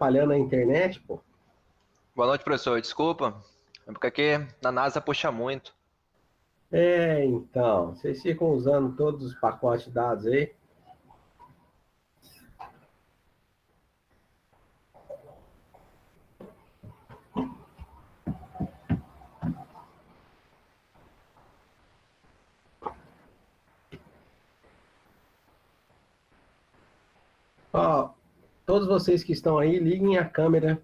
atrapalhando a internet, pô. Boa noite, professor. Desculpa. É porque aqui na NASA puxa muito. Então, vocês ficam usando todos os pacotes de dados aí. Ó, todos vocês que estão aí, liguem a câmera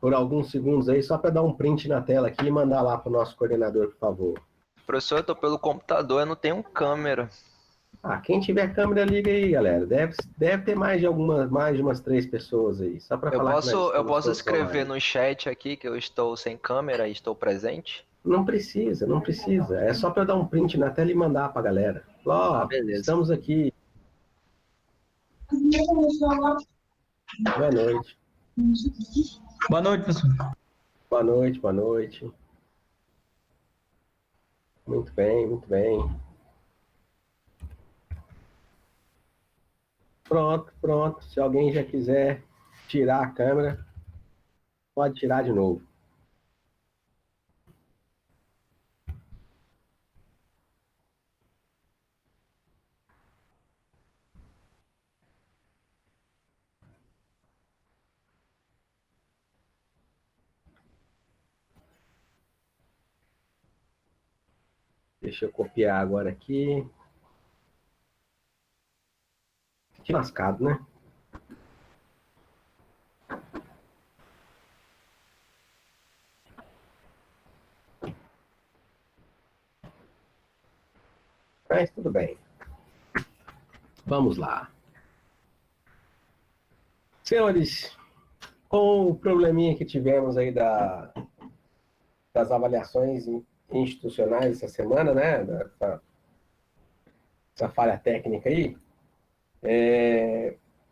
por alguns segundos aí, só para dar um print na tela aqui e mandar lá para o nosso coordenador, por favor. Professor, eu tô pelo computador, eu não tenho câmera. Ah, quem tiver câmera, liga aí, galera. Deve ter mais de umas 3 pessoas aí, só para Eu falar que nós posso, eu estamos posso todos escrever online. no chat aqui que eu estou sem câmera e estou presente? Não precisa, não precisa. É só para dar um print na tela e mandar para a galera. Ah, Ó, beleza. estamos aqui. Boa noite. Boa noite, professor. Boa noite, boa noite. Muito bem, muito bem. Pronto, pronto. Se alguém já quiser tirar a câmera, pode tirar de novo. Deixa eu copiar agora aqui. Que lascado, né? Mas tudo bem. Vamos lá. Senhores, com o probleminha que tivemos aí das avaliações institucionais essa semana, né? Essa falha técnica aí.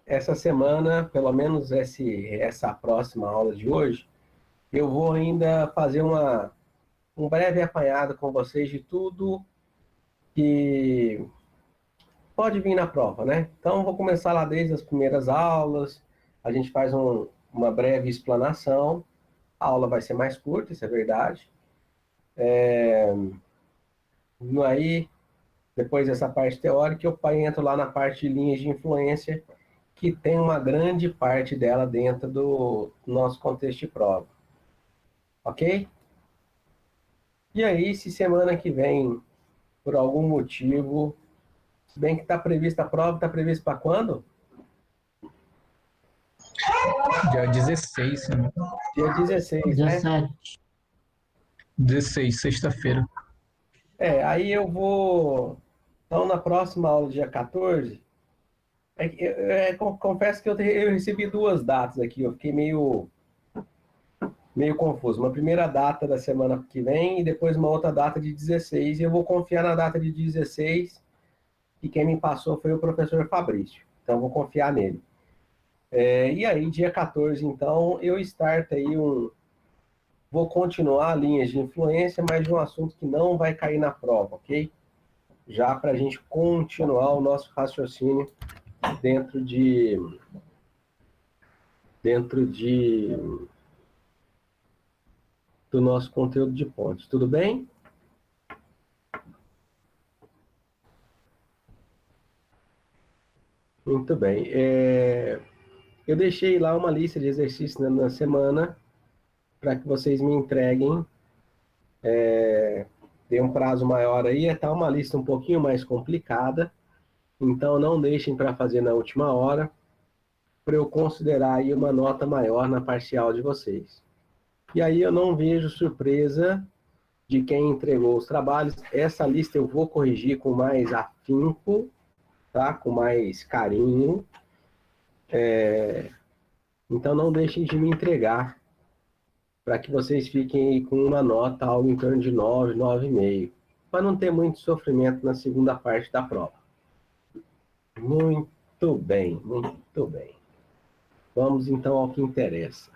Essa semana, pelo menos essa próxima aula de hoje, eu vou ainda fazer um breve apanhado com vocês de tudo que pode vir na prova, né? Então, vou começar lá desde as primeiras aulas, a gente faz uma breve explanação, a aula vai ser mais curta, isso é verdade. Aí, depois dessa parte teórica, eu entro lá na parte de linhas de influência, que tem uma grande parte dela dentro do nosso contexto de prova. Ok? E aí, se semana que vem, por algum motivo, se bem que está prevista a prova, está prevista para quando? Dia 16, né? Dia 16, né? 17. 16, sexta-feira. Aí eu vou. Então, na próxima aula, dia 14, confesso que eu recebi 2 datas aqui, eu fiquei meio confuso. Uma primeira data da semana que vem e depois uma outra data de 16. E eu vou confiar na data de 16, que quem me passou foi o professor Fabrício. Então, eu vou confiar nele. E aí, dia 14, então, eu starto aí Vou continuar linhas de influência, mas de um assunto que não vai cair na prova, ok? Já para a gente continuar o nosso raciocínio dentro do nosso conteúdo de pontos. Tudo bem? Muito bem. Eu deixei lá uma lista de exercícios na semana para que vocês me entreguem. Dei um prazo maior aí, tá uma lista um pouquinho mais complicada, então não deixem para fazer na última hora, para eu considerar aí uma nota maior na parcial de vocês. E aí eu não vejo surpresa de quem entregou os trabalhos. Essa lista eu vou corrigir com mais afinco, tá? Com mais carinho. Então não deixem de me entregar para que vocês fiquem aí com uma nota algo em torno de 9, 9,5, para não ter muito sofrimento na segunda parte da prova. Muito bem, muito bem. Vamos então ao que interessa,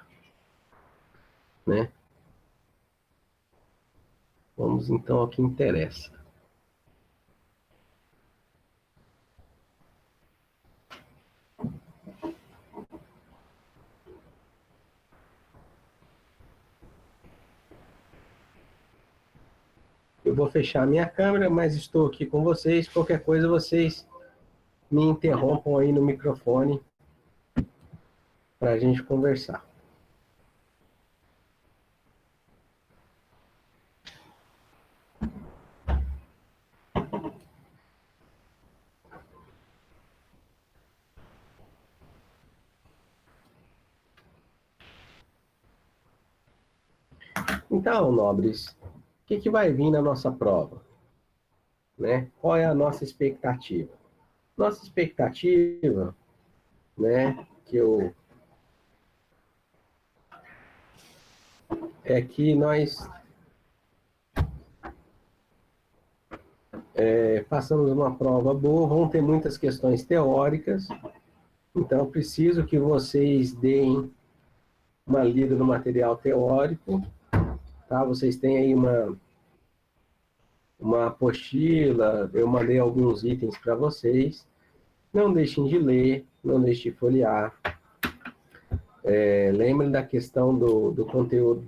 né? Vamos então ao que interessa. Eu vou fechar a minha câmera, mas estou aqui com vocês. Qualquer coisa, vocês me interrompam aí no microfone para a gente conversar. Então, nobres, o que vai vir na nossa prova? Né? Qual é a nossa expectativa? Nossa expectativa, né, é que nós façamos uma prova boa, vão ter muitas questões teóricas, então eu preciso que vocês deem uma lida no material teórico, tá? Vocês têm aí uma apostila, eu mandei alguns itens para vocês. Não deixem de ler, não deixem de folhear. Lembrem da questão do conteúdo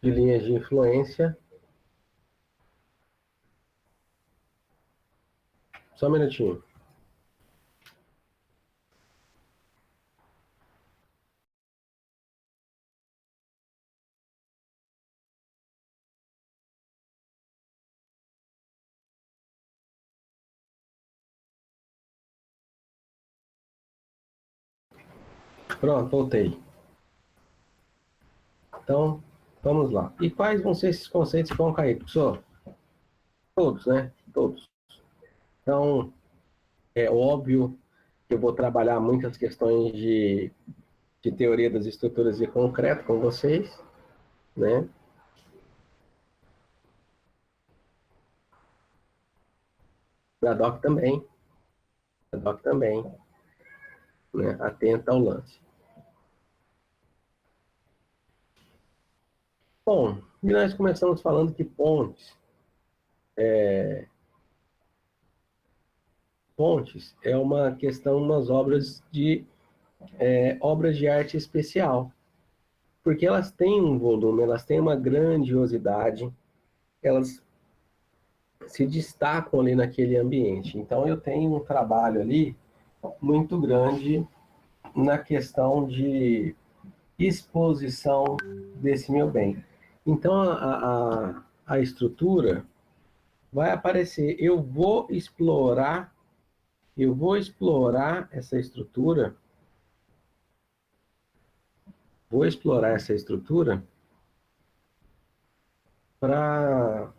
de linhas de influência. Só um minutinho. Pronto, voltei. Então, vamos lá. E quais vão ser esses conceitos que vão cair, professor? Todos, né? Todos. Então, é óbvio que eu vou trabalhar muitas questões de teoria das estruturas de concreto com vocês, né? Da DOC também. Da DOC também. Né? Atenta ao lance. Bom, e nós começamos falando que pontes é uma questão, umas obras de arte especial, porque elas têm um volume, elas têm uma grandiosidade, elas se destacam ali naquele ambiente. Então eu tenho um trabalho ali muito grande na questão de exposição desse meu bem. Então a estrutura vai aparecer, eu vou explorar essa estrutura, para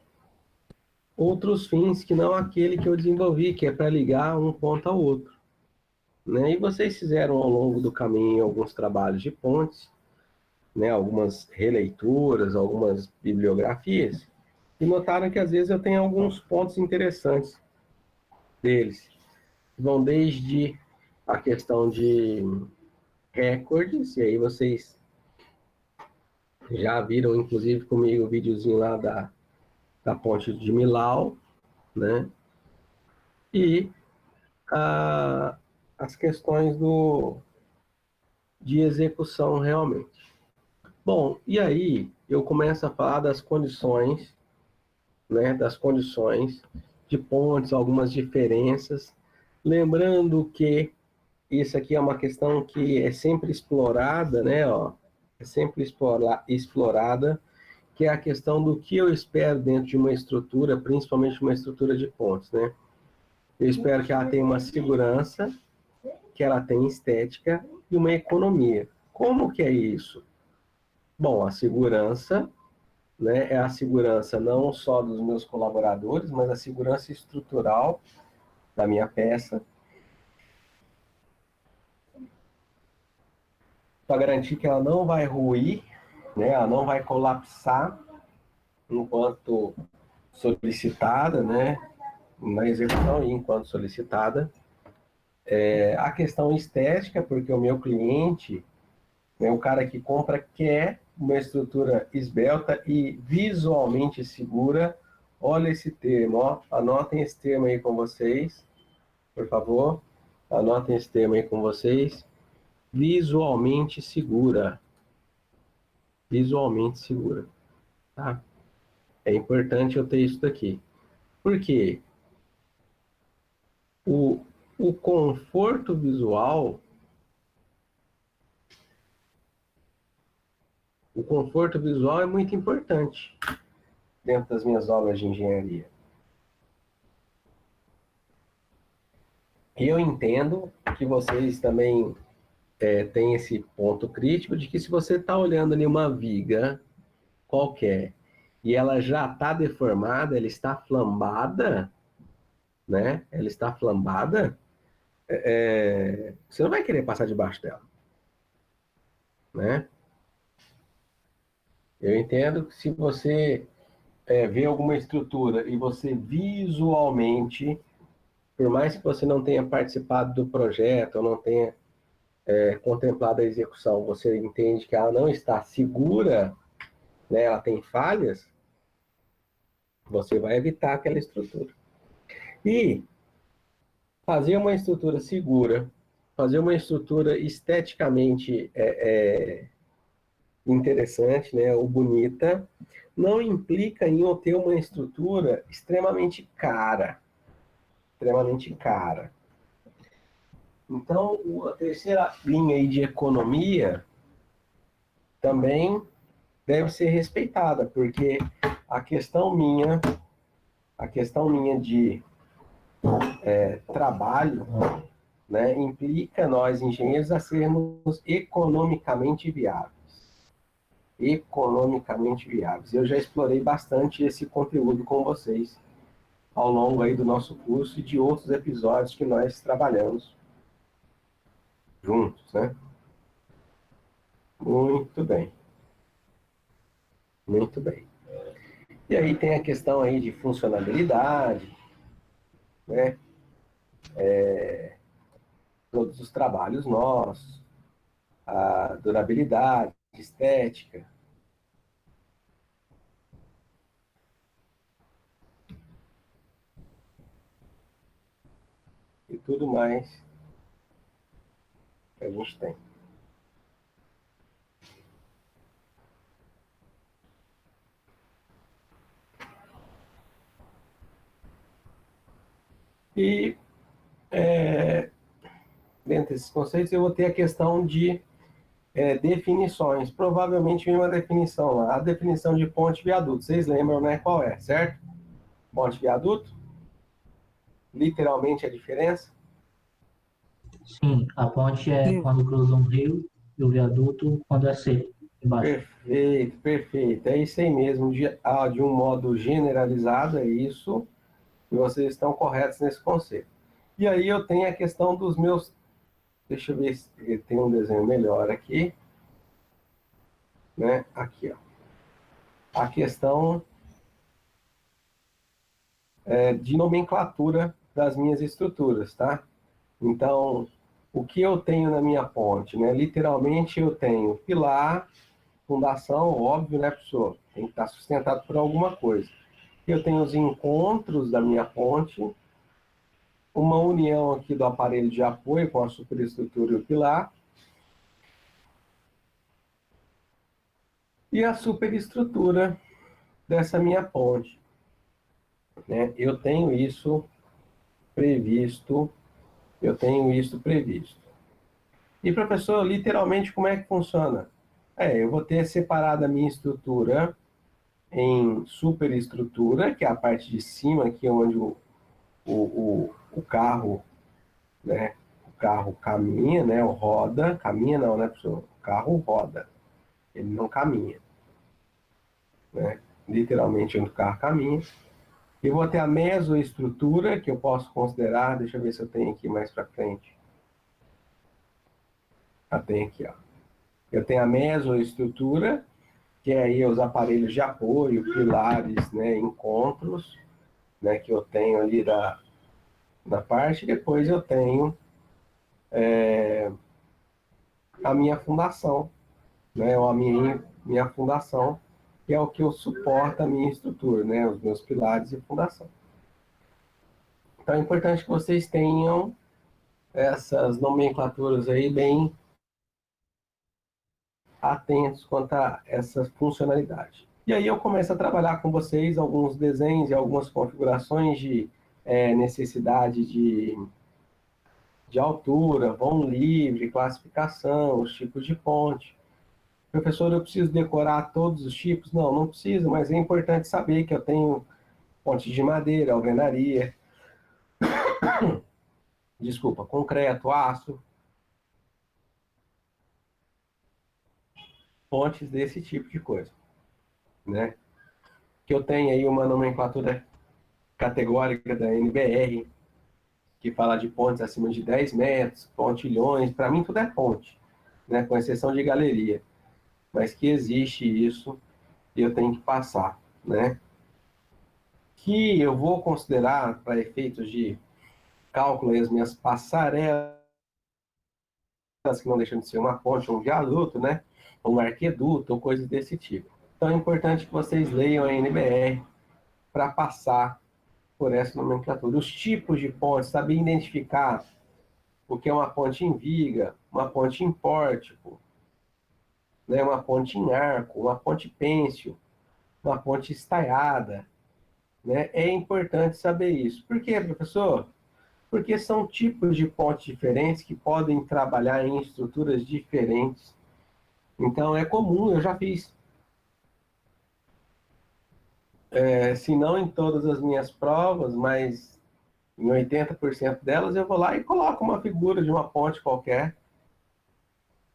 outros fins que não aquele que eu desenvolvi, que é para ligar um ponto ao outro. Né? E vocês fizeram ao longo do caminho alguns trabalhos de pontes, né? Algumas releituras, algumas bibliografias, e notaram que às vezes eu tenho alguns pontos interessantes deles. Vão desde a questão de recordes, e aí vocês já viram, inclusive, comigo o videozinho lá da ponte de Millau, né? E as questões de execução realmente. Bom, e aí eu começo a falar das condições, né? Das condições de pontes, algumas diferenças. Lembrando que isso aqui é uma questão que é sempre explorada, né? Ó, é sempre explorada, que é a questão do que eu espero dentro de uma estrutura, principalmente uma estrutura de pontes, né? Eu espero que ela tenha uma segurança, que ela tenha estética e uma economia. Como que é isso? Bom, a segurança, né, é a segurança não só dos meus colaboradores, mas a segurança estrutural da minha peça, para garantir que ela não vai ruir, né, ela não vai colapsar enquanto solicitada, né, na execução e enquanto solicitada. A questão estética, porque o meu cliente, né, o cara que compra, quer uma estrutura esbelta e visualmente segura. Olha esse termo, ó, anotem esse termo aí com vocês, por favor. Anotem esse termo aí com vocês. Visualmente segura. Visualmente segura. Tá? É importante eu ter isso daqui. Por quê? O conforto visual, é muito importante dentro das minhas obras de engenharia. E eu entendo que vocês também têm esse ponto crítico de que se você está olhando ali uma viga qualquer e ela já está deformada, ela está flambada, né? Ela está flambada, você não vai querer passar debaixo dela, né? Eu entendo que se você vê alguma estrutura e você visualmente, por mais que você não tenha participado do projeto ou não tenha contemplado a execução, você entende que ela não está segura, né? Ela tem falhas, você vai evitar aquela estrutura. E fazer uma estrutura segura, fazer uma estrutura esteticamente interessante, né, ou bonita, não implica em eu ter uma estrutura extremamente cara. Extremamente cara. Então, a terceira linha aí de economia também deve ser respeitada, porque a questão minha de trabalho, né, implica nós, engenheiros, a sermos economicamente viáveis. Economicamente viáveis. Eu já explorei bastante esse conteúdo com vocês ao longo aí do nosso curso e de outros episódios que nós trabalhamos juntos, né? Muito bem. Muito bem. E aí tem a questão aí de funcionalidade, né? Todos os trabalhos nossos, a durabilidade, estética. E tudo mais que a gente tem. E dentro desses conceitos eu vou ter a questão de definições. Provavelmente vem uma definição lá. A definição de ponte viaduto. Vocês lembram, né, qual é, certo? Ponte viaduto? Literalmente a diferença? Sim, a ponte é Sim. quando cruza um rio e o viaduto quando é seco, embaixo. Perfeito, perfeito. É isso aí mesmo. De um modo generalizado, é isso. E vocês estão corretos nesse conceito. E aí eu tenho a questão dos meus... Deixa eu ver se tem um desenho melhor aqui. Né? Aqui, ó. A questão de nomenclatura das minhas estruturas, tá? Então, o que eu tenho na minha ponte, né? Literalmente eu tenho pilar, fundação, óbvio, né, professor? Tem que estar sustentado por alguma coisa. Eu tenho os encontros da minha ponte, uma união aqui do aparelho de apoio com a superestrutura e o pilar, e a superestrutura dessa minha ponte, né? Eu tenho isso previsto. E, professor, literalmente, como é que funciona? Eu vou ter separado a minha estrutura em superestrutura, que é a parte de cima, aqui onde o carro, né? O carro caminha, né? O roda. Caminha não, né, professor? O carro roda. Ele não caminha, né? Literalmente, onde o carro caminha. Eu vou ter a mesoestrutura, que eu posso considerar, deixa eu ver se eu tenho aqui mais para frente. Tem aqui, ó. Eu tenho a mesoestrutura, que é aí os aparelhos de apoio, pilares, né, encontros, né, que eu tenho ali da parte. Depois eu tenho a minha fundação, né, ou a minha fundação, que é o que eu suporto a minha estrutura, né, os meus pilares e fundação. Então é importante que vocês tenham essas nomenclaturas aí bem atentos quanto a essa funcionalidade. E aí eu começo a trabalhar com vocês alguns desenhos e algumas configurações de necessidade de altura, vão livre, classificação, os tipos de ponte. Professor, eu preciso decorar todos os tipos? Não, não preciso, mas é importante saber que eu tenho ponte de madeira, alvenaria, desculpa, concreto, aço, pontes desse tipo de coisa, né? Que eu tenho aí uma nomenclatura categórica da NBR, que fala de pontes acima de 10 metros, pontilhões, para mim tudo é ponte, né? Com exceção de galeria, mas que existe isso e eu tenho que passar, né? Que eu vou considerar para efeitos de cálculo as minhas passarelas, que não deixam de ser uma ponte ou um viaduto, né? Ou um arqueduto, ou coisas desse tipo. Então é importante que vocês leiam a NBR para passar por essa nomenclatura. Os tipos de pontes, saber identificar o que é uma ponte em viga, uma ponte em pórtico, né? Uma ponte em arco, uma ponte pênsil, uma ponte estaiada, né? É importante saber isso. Por quê, professor? Porque são tipos de pontes diferentes que podem trabalhar em estruturas diferentes. Então, é comum, eu já fiz, se não em todas as minhas provas, mas em 80% delas, eu vou lá e coloco uma figura de uma ponte qualquer,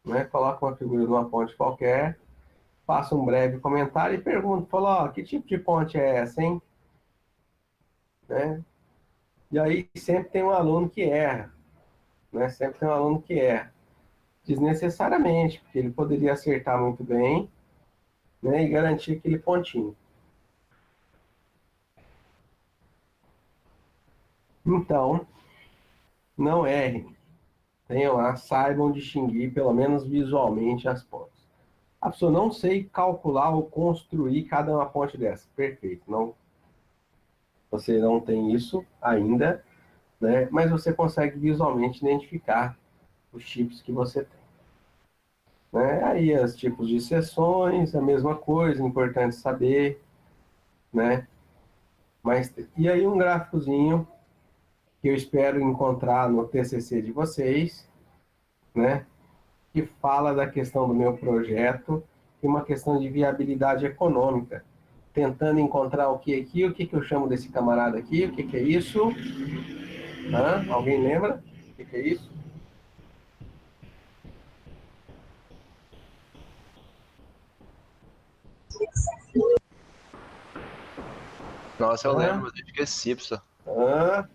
né? Coloco uma figura de uma ponte qualquer, faço um breve comentário e pergunto, falo, ó, que tipo de ponte é essa, hein? Né? E aí sempre tem um aluno que erra, né? Sempre tem um aluno que erra. Desnecessariamente, porque ele poderia acertar muito bem, né? E garantir aquele pontinho. Então, não errem. Tenham lá, saibam distinguir, pelo menos visualmente, as pontes. A pessoa não sei calcular ou construir cada uma ponte dessa. Perfeito. Não, você não tem isso ainda, né? Mas você consegue visualmente identificar os tipos que você tem. Né? Aí os tipos de seções, a mesma coisa, importante saber, né? Mas, e aí um gráficozinho que eu espero encontrar no TCC de vocês, né? Que fala da questão do meu projeto e uma questão de viabilidade econômica, tentando encontrar o que aqui, o que que eu chamo desse camarada aqui, o que que é isso? Hã? Alguém lembra? O que que é isso? Nossa, eu lembro, Hã? mas eu esqueci, professor. Hã?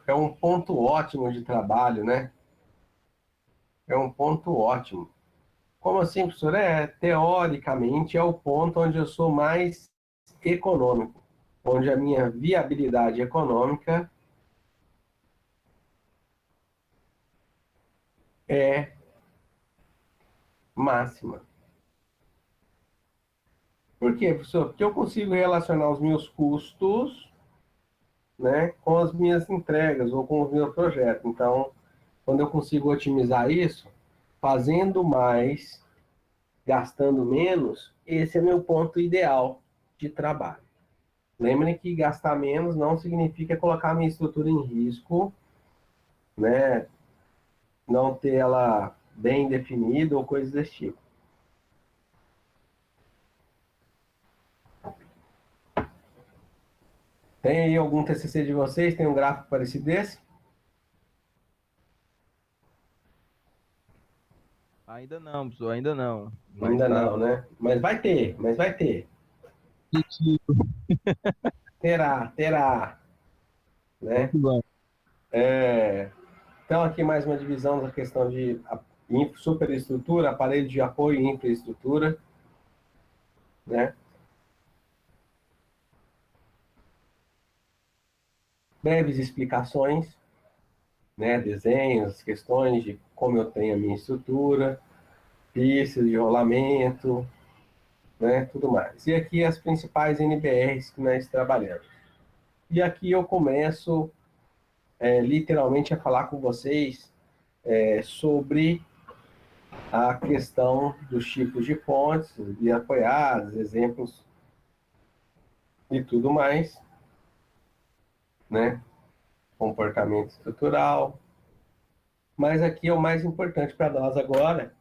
É um ponto ótimo de trabalho, né? É um ponto ótimo. Como assim, professor? Teoricamente, é o ponto onde eu sou mais econômico, onde a minha viabilidade econômica é máxima. Por quê, professor? Porque eu consigo relacionar os meus custos, né, com as minhas entregas ou com os meus projetos. Então, quando eu consigo otimizar isso, fazendo mais, gastando menos, esse é meu ponto ideal de trabalho. Lembrem que gastar menos não significa colocar a minha estrutura em risco, né, não ter ela bem definida ou coisas desse tipo. Tem aí algum TCC de vocês? Tem um gráfico parecido desse? Ainda não, professor, ainda não. Mas Ainda tá não, né? Mas vai ter, mas vai ter. positivo. Terá, terá, Vamos né? que vamos. Então, aqui mais uma divisão da questão de superestrutura, aparelho de apoio e infraestrutura, né? Breves explicações, né? Desenhos, questões de como eu tenho a minha estrutura, pistas de rolamento, né? Tudo mais. E aqui as principais NBRs que nós trabalhamos. E aqui eu começo literalmente a falar com vocês sobre a questão dos tipos de fontes e apoiadas, exemplos e tudo mais, né? Comportamento estrutural. Mas aqui é o mais importante para nós agora,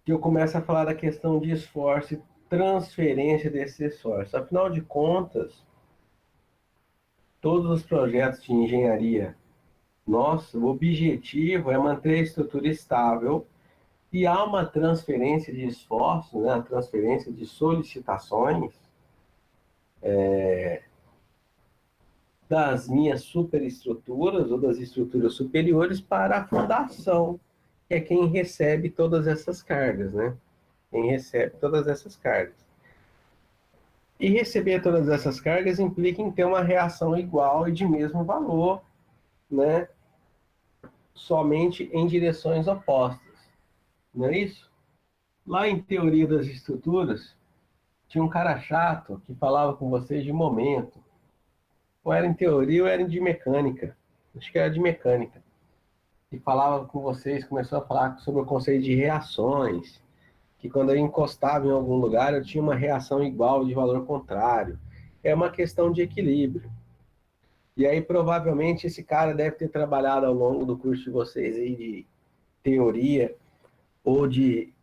que eu começo a falar da questão de esforço e transferência desse esforço. Afinal de contas, todos os projetos de engenharia, nosso objetivo é manter a estrutura estável e há uma transferência de esforços, né, a transferência de solicitações das minhas superestruturas ou das estruturas superiores para a fundação, que é quem recebe todas essas cargas, né? Quem recebe todas essas cargas. E receber todas essas cargas implica em ter uma reação igual e de mesmo valor, né? Somente em direções opostas. Não é isso? Lá em Teoria das Estruturas, tinha um cara chato que falava com vocês de momento. Ou era em teoria ou era de mecânica. Acho que era de mecânica. E falava com vocês, começou a falar sobre o conceito de reações, que quando eu encostava em algum lugar, eu tinha uma reação igual de valor contrário. É uma questão de equilíbrio. E aí, provavelmente, esse cara deve ter trabalhado ao longo do curso de vocês aí de teoria ou de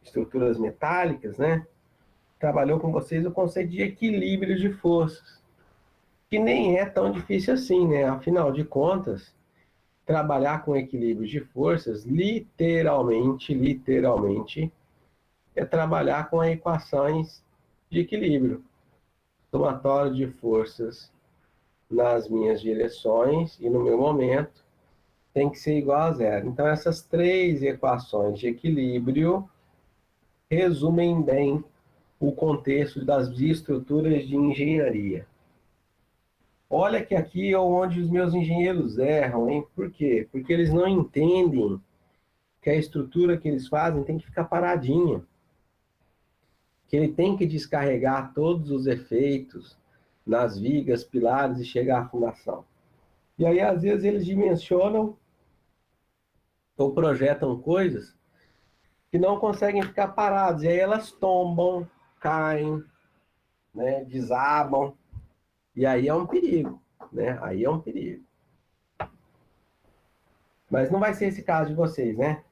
estruturas metálicas, né? Trabalhou com vocês o conceito de equilíbrio de forças, que nem é tão difícil assim, né? Afinal de contas, trabalhar com equilíbrio de forças, literalmente, é trabalhar com equações de equilíbrio. Somatório de forças nas minhas direções e no meu momento tem que ser igual a zero. Então, essas três equações de equilíbrio resumem bem o contexto das estruturas de engenharia. Olha que aqui é onde os meus engenheiros erram, hein? Por quê? Porque eles não entendem que a estrutura que eles fazem tem que ficar paradinha, que ele tem que descarregar todos os efeitos nas vigas, pilares e chegar à fundação. E aí, às vezes, eles dimensionam ou projetam coisas que não conseguem ficar paradas, e aí elas tombam, caem, né, desabam, e aí é um perigo, né? Aí é um perigo. Mas não vai ser esse caso de vocês, né?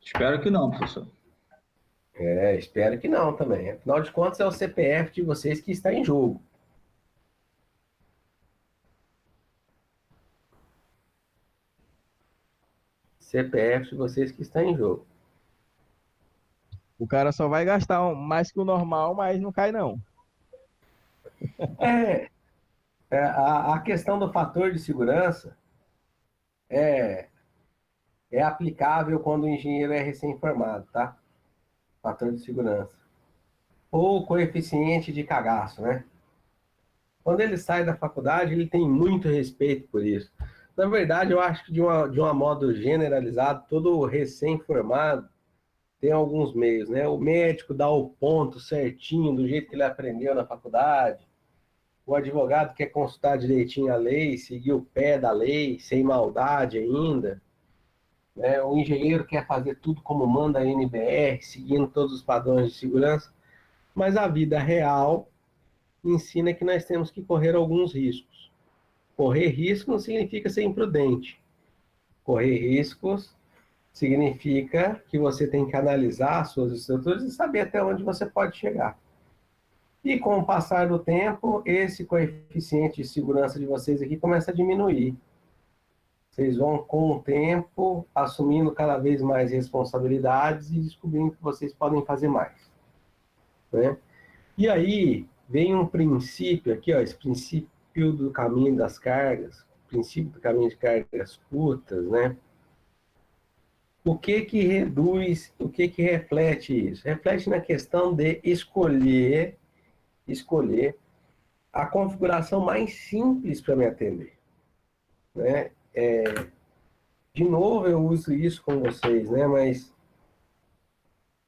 Espero que não, professor. Espero que não também. Afinal de contas, é o CPF de vocês que está em jogo. CPF de vocês que está em jogo. O cara só vai gastar mais que o normal, mas não cai não. É, a questão do fator de segurança é, é aplicável quando o engenheiro é recém-formado, tá? Fator de segurança. Ou coeficiente de cagaço, né? Quando ele sai da faculdade, ele tem muito respeito por isso. Na verdade, eu acho que de uma modo generalizado, todo recém-formado tem alguns meios, né? O médico dá o ponto certinho, do jeito que ele aprendeu na faculdade. O advogado quer consultar direitinho a lei, seguir o pé da lei, sem maldade ainda. Né? O engenheiro quer fazer tudo como manda a NBR, seguindo todos os padrões de segurança. Mas a vida real ensina que nós temos que correr alguns riscos. Correr risco não significa ser imprudente. Correr riscos significa que você tem que analisar as suas estruturas e saber até onde você pode chegar. E com o passar do tempo, esse coeficiente de segurança de vocês aqui começa a diminuir. Vocês vão, com o tempo, assumindo cada vez mais responsabilidades e descobrindo que vocês podem fazer mais. Né? E aí, vem um princípio aqui, ó, esse princípio do caminho das cargas, princípio do caminho de cargas curtas, né? O que que reduz, o que que reflete isso? Reflete na questão de escolher a configuração mais simples para me atender. Né? de novo, eu uso isso com vocês, né? Mas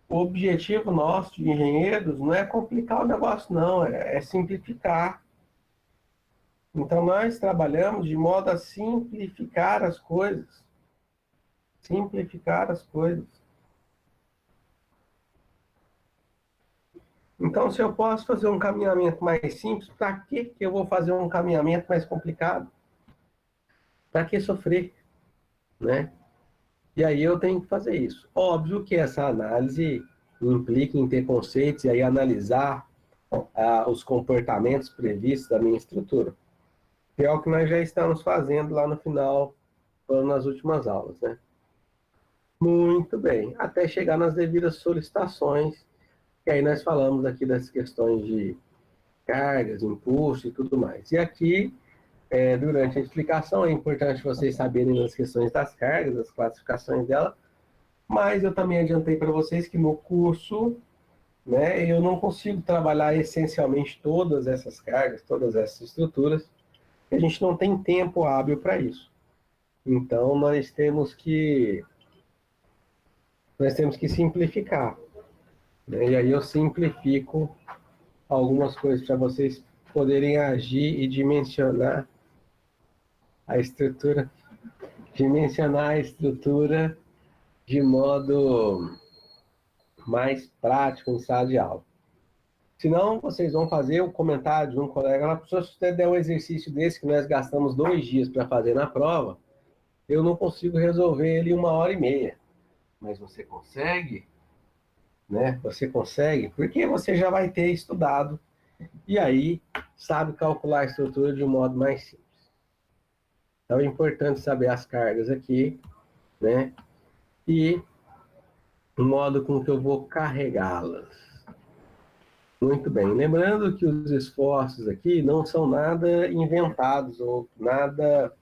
o objetivo nosso de engenheiros não é complicar o negócio, não, é simplificar. Então, nós trabalhamos de modo a simplificar as coisas. Simplificar as coisas. Então, se eu posso fazer um caminhamento mais simples, para que eu vou fazer um caminhamento mais complicado? Para que sofrer, né? E aí eu tenho que fazer isso. Óbvio que essa análise implica em ter conceitos e aí analisar os comportamentos previstos da minha estrutura. Que é o que nós já estamos fazendo lá no final, nas últimas aulas, né? Muito bem. Até chegar nas devidas solicitações, que aí nós falamos aqui das questões de cargas, impulso e tudo mais. E aqui, durante a explicação, é importante vocês saberem as questões das cargas, as classificações dela, mas eu também adiantei para vocês que no curso, né, eu não consigo trabalhar essencialmente todas essas cargas, todas essas estruturas, porque a gente não tem tempo hábil para isso. Então, nós temos que simplificar, né? E aí eu simplifico algumas coisas para vocês poderem agir e dimensionar a estrutura, de modo mais prático em sala de aula. Senão, vocês vão fazer o comentário de um colega lá, se você der um exercício desse que nós gastamos 2 dias para fazer na prova, eu não consigo resolver ele em 1h30. Mas você consegue, né? Você consegue, porque você já vai ter estudado e aí sabe calcular a estrutura de um modo mais simples. Então é importante saber as cargas aqui, né? E o modo com que eu vou carregá-las. Muito bem. Lembrando que os esforços aqui não são nada inventados ou nada,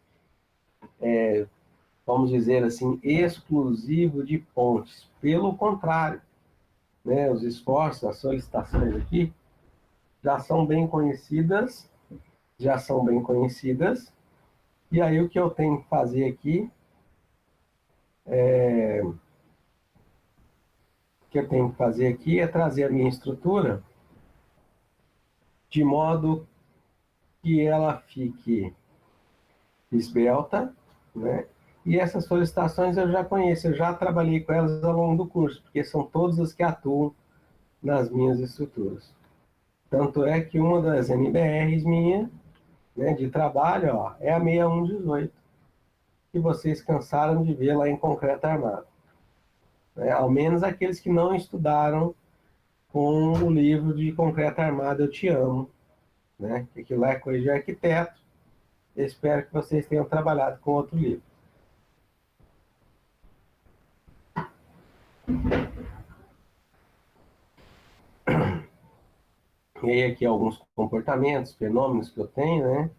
vamos dizer assim, exclusivo de pontes. Pelo contrário, né? Os esforços, as solicitações aqui já são bem conhecidas, e aí o que eu tenho que fazer aqui é trazer a minha estrutura de modo que ela fique esbelta, né? E essas solicitações eu já conheço, eu já trabalhei com elas ao longo do curso, porque são todas as que atuam nas minhas estruturas. Tanto é que uma das MBRs minha, né, de trabalho, ó, é a 6118, que vocês cansaram de ver lá em concreto armado. Né? Ao menos aqueles que não estudaram com o livro de concreto armado Eu Te Amo, né? Que aquilo lá é coisa de arquiteto. Eu espero que vocês tenham trabalhado com outro livro. E aí aqui alguns comportamentos, fenômenos que eu tenho, né?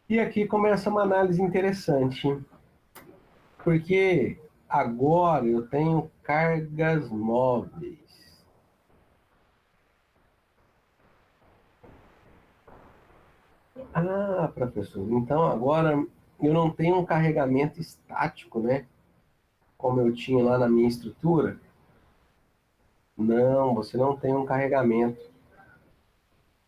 E aqui começa uma análise interessante, porque agora eu tenho cargas móveis. Ah, professor, então agora eu não tenho um carregamento estático, né? Como eu tinha lá na minha estrutura. Não, você não tem um carregamento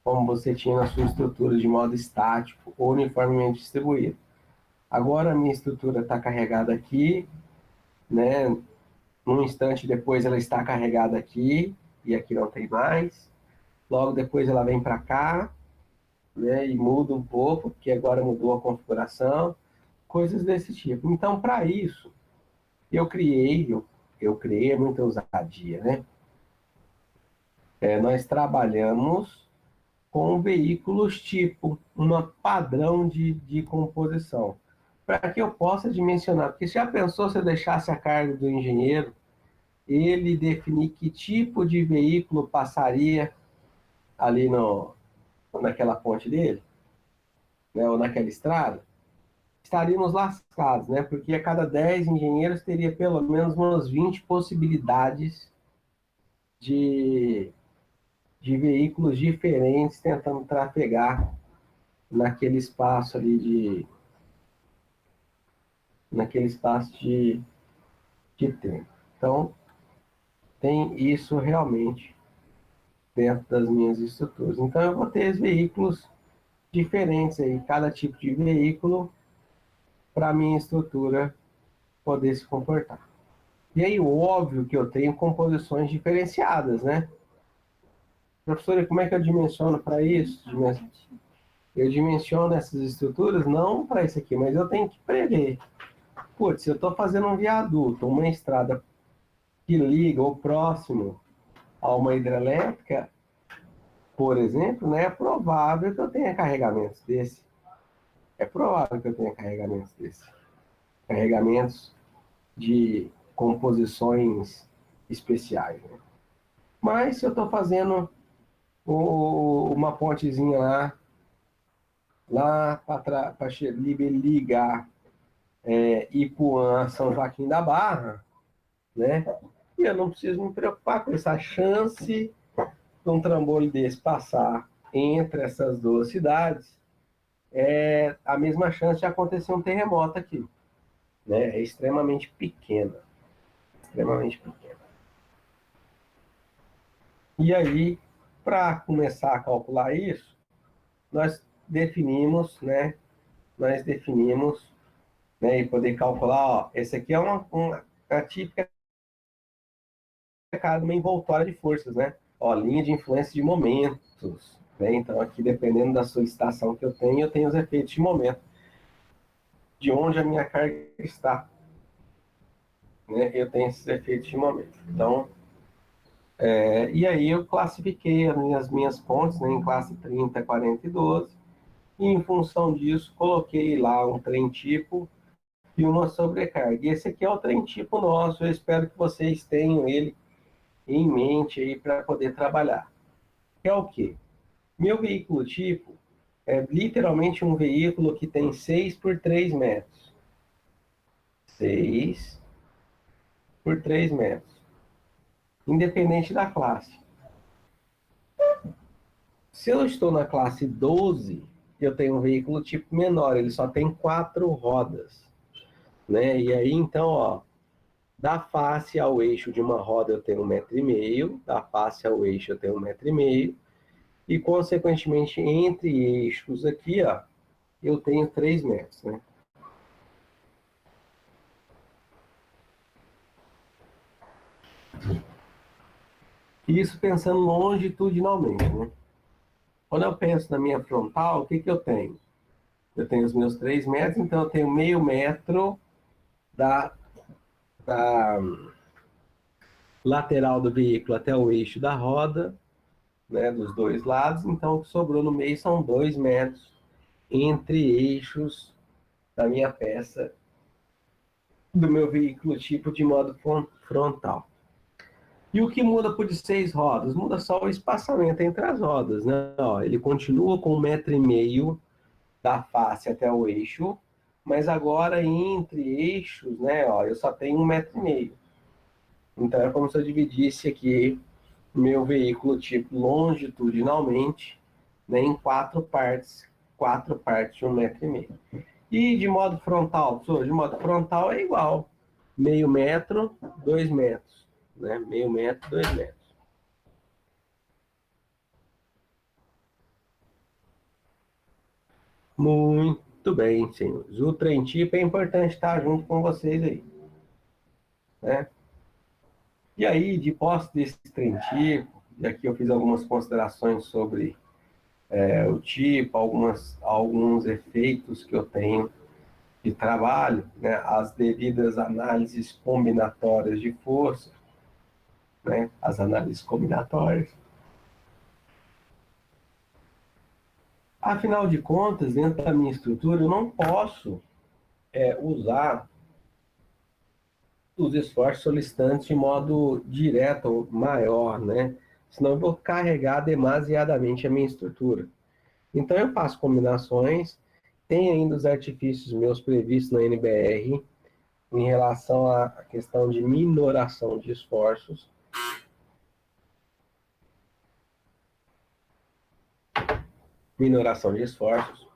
como você tinha na sua estrutura de modo estático ou uniformemente distribuído. Agora a minha estrutura está carregada aqui, né? Num instante depois ela está carregada aqui e aqui não tem mais. Logo depois ela vem para cá, né? E muda um pouco, porque agora mudou a configuração, coisas desse tipo. Então, para isso, eu criei muita ousadia, né? Nós trabalhamos com veículos tipo, uma padrão de composição, para que eu possa dimensionar. Porque se já pensou se eu deixasse a carga do engenheiro, ele definir que tipo de veículo passaria ali naquela ponte dele, né, ou naquela estrada, estaríamos lascados, né? Porque a cada 10 engenheiros teria pelo menos umas 20 possibilidades de veículos diferentes tentando trafegar naquele espaço ali de tempo. Então, tem isso realmente dentro das minhas estruturas. Então, eu vou ter os veículos diferentes aí, cada tipo de veículo para a minha estrutura poder se comportar. E aí, óbvio que eu tenho composições diferenciadas, né? Professora, como é que eu dimensiono para isso? Eu dimensiono essas estruturas não para isso aqui, mas eu tenho que prever. Putz, se eu estou fazendo um viaduto, uma estrada que liga ou próximo a uma hidrelétrica, por exemplo, né, é provável que eu tenha carregamentos desse. É provável que eu tenha carregamentos desse. Carregamentos de composições especiais, né? Mas se eu estou fazendo uma pontezinha lá para ligar Ipuã, São Joaquim da Barra, né? E eu não preciso me preocupar com essa chance de um trambolho desse passar entre essas duas cidades. É a mesma chance de acontecer um terremoto aqui, né? É extremamente pequena, extremamente pequena. E aí, para começar a calcular isso, nós definimos, né? Nós definimos, né? E poder calcular, ó, esse aqui é a típica cara de uma envoltória de forças, né? Ó, linha de influência de momentos, né? Então, aqui, dependendo da solicitação que eu tenho os efeitos de momento, de onde a minha carga está, né? Eu tenho esses efeitos de momento. Então, e aí eu classifiquei as minhas pontes, né, em classe 30, 40 e 12, e em função disso, coloquei lá um trem tipo e uma sobrecarga. E esse aqui é o trem tipo nosso, eu espero que vocês tenham ele em mente aí para poder trabalhar. Que é o quê? Meu veículo tipo é literalmente um veículo que tem 6 por 3 metros. 6 por 3 metros. Independente da classe. Se eu estou na classe 12, eu tenho um veículo tipo menor, ele só tem 4 rodas, né? E aí, então, ó, da face ao eixo de uma roda eu tenho 1,5 m, da face ao eixo eu tenho 1,5 m, e, consequentemente, entre eixos aqui, ó, eu tenho 3 metros, né? Isso pensando longitudinalmente, né? Quando eu penso na minha frontal, o que que eu tenho? Eu tenho os meus 3 metros, então eu tenho meio metro da lateral do veículo até o eixo da roda, né, dos dois lados. Então, o que sobrou no meio são 2 metros entre eixos da minha peça, do meu veículo tipo de modo frontal. E o que muda por de 6 rodas? Muda só o espaçamento entre as rodas, né? Ó, ele continua com 1,5 m da face até o eixo, mas agora entre eixos, né? Ó, eu só tenho 1,5 m. Então é como se eu dividisse aqui meu veículo tipo longitudinalmente, né, em 4 partes de 1,5 m. E de modo frontal, de modo frontal é igual, meio metro, 2 metros, né? Meio metro, 2 metros. Muito bem, senhores. O trem tipo é importante estar junto com vocês aí, né? E aí, de posse desse trem tipo, e aqui eu fiz algumas considerações sobre o tipo, alguns efeitos que eu tenho de trabalho, né? As devidas análises combinatórias de força, né? As análises combinatórias. Afinal de contas, dentro da minha estrutura, eu não posso usar os esforços solicitantes de modo direto ou maior, né? Senão eu vou carregar demasiadamente a minha estrutura. Então eu faço combinações, tem ainda os artifícios meus previstos na NBR em relação à questão de minoração de esforços. Minoração de esforços.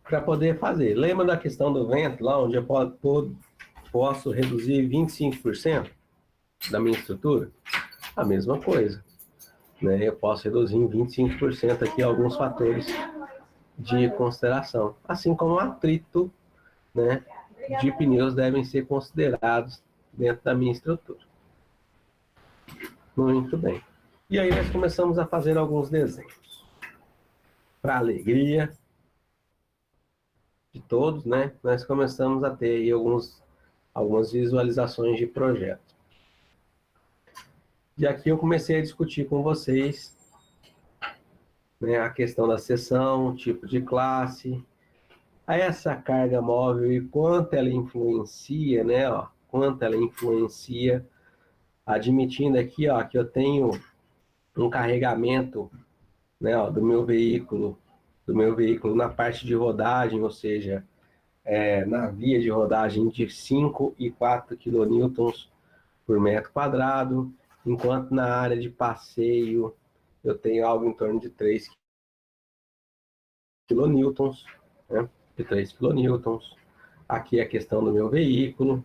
Para poder fazer. Lembra da questão do vento, lá onde eu posso reduzir 25% da minha estrutura? A mesma coisa, né? Eu posso reduzir em 25% aqui alguns fatores de consideração, assim como o atrito, né, de pneus devem ser considerados dentro da minha estrutura. Muito bem. E aí nós começamos a fazer alguns desenhos. Para alegria de todos, né, nós começamos a ter aí algumas visualizações de projeto. E aqui eu comecei a discutir com vocês, né, a questão da seção, tipo de classe, a essa carga móvel e quanto ela influencia, né, ó, quanto ela influencia, admitindo aqui, ó, que eu tenho um carregamento, né, ó, do meu veículo na parte de rodagem, ou seja, na via de rodagem de 5 e 4 kN por metro quadrado, enquanto na área de passeio eu tenho algo em torno de 3 kN, né, de 3 kN. Aqui é a questão do meu veículo.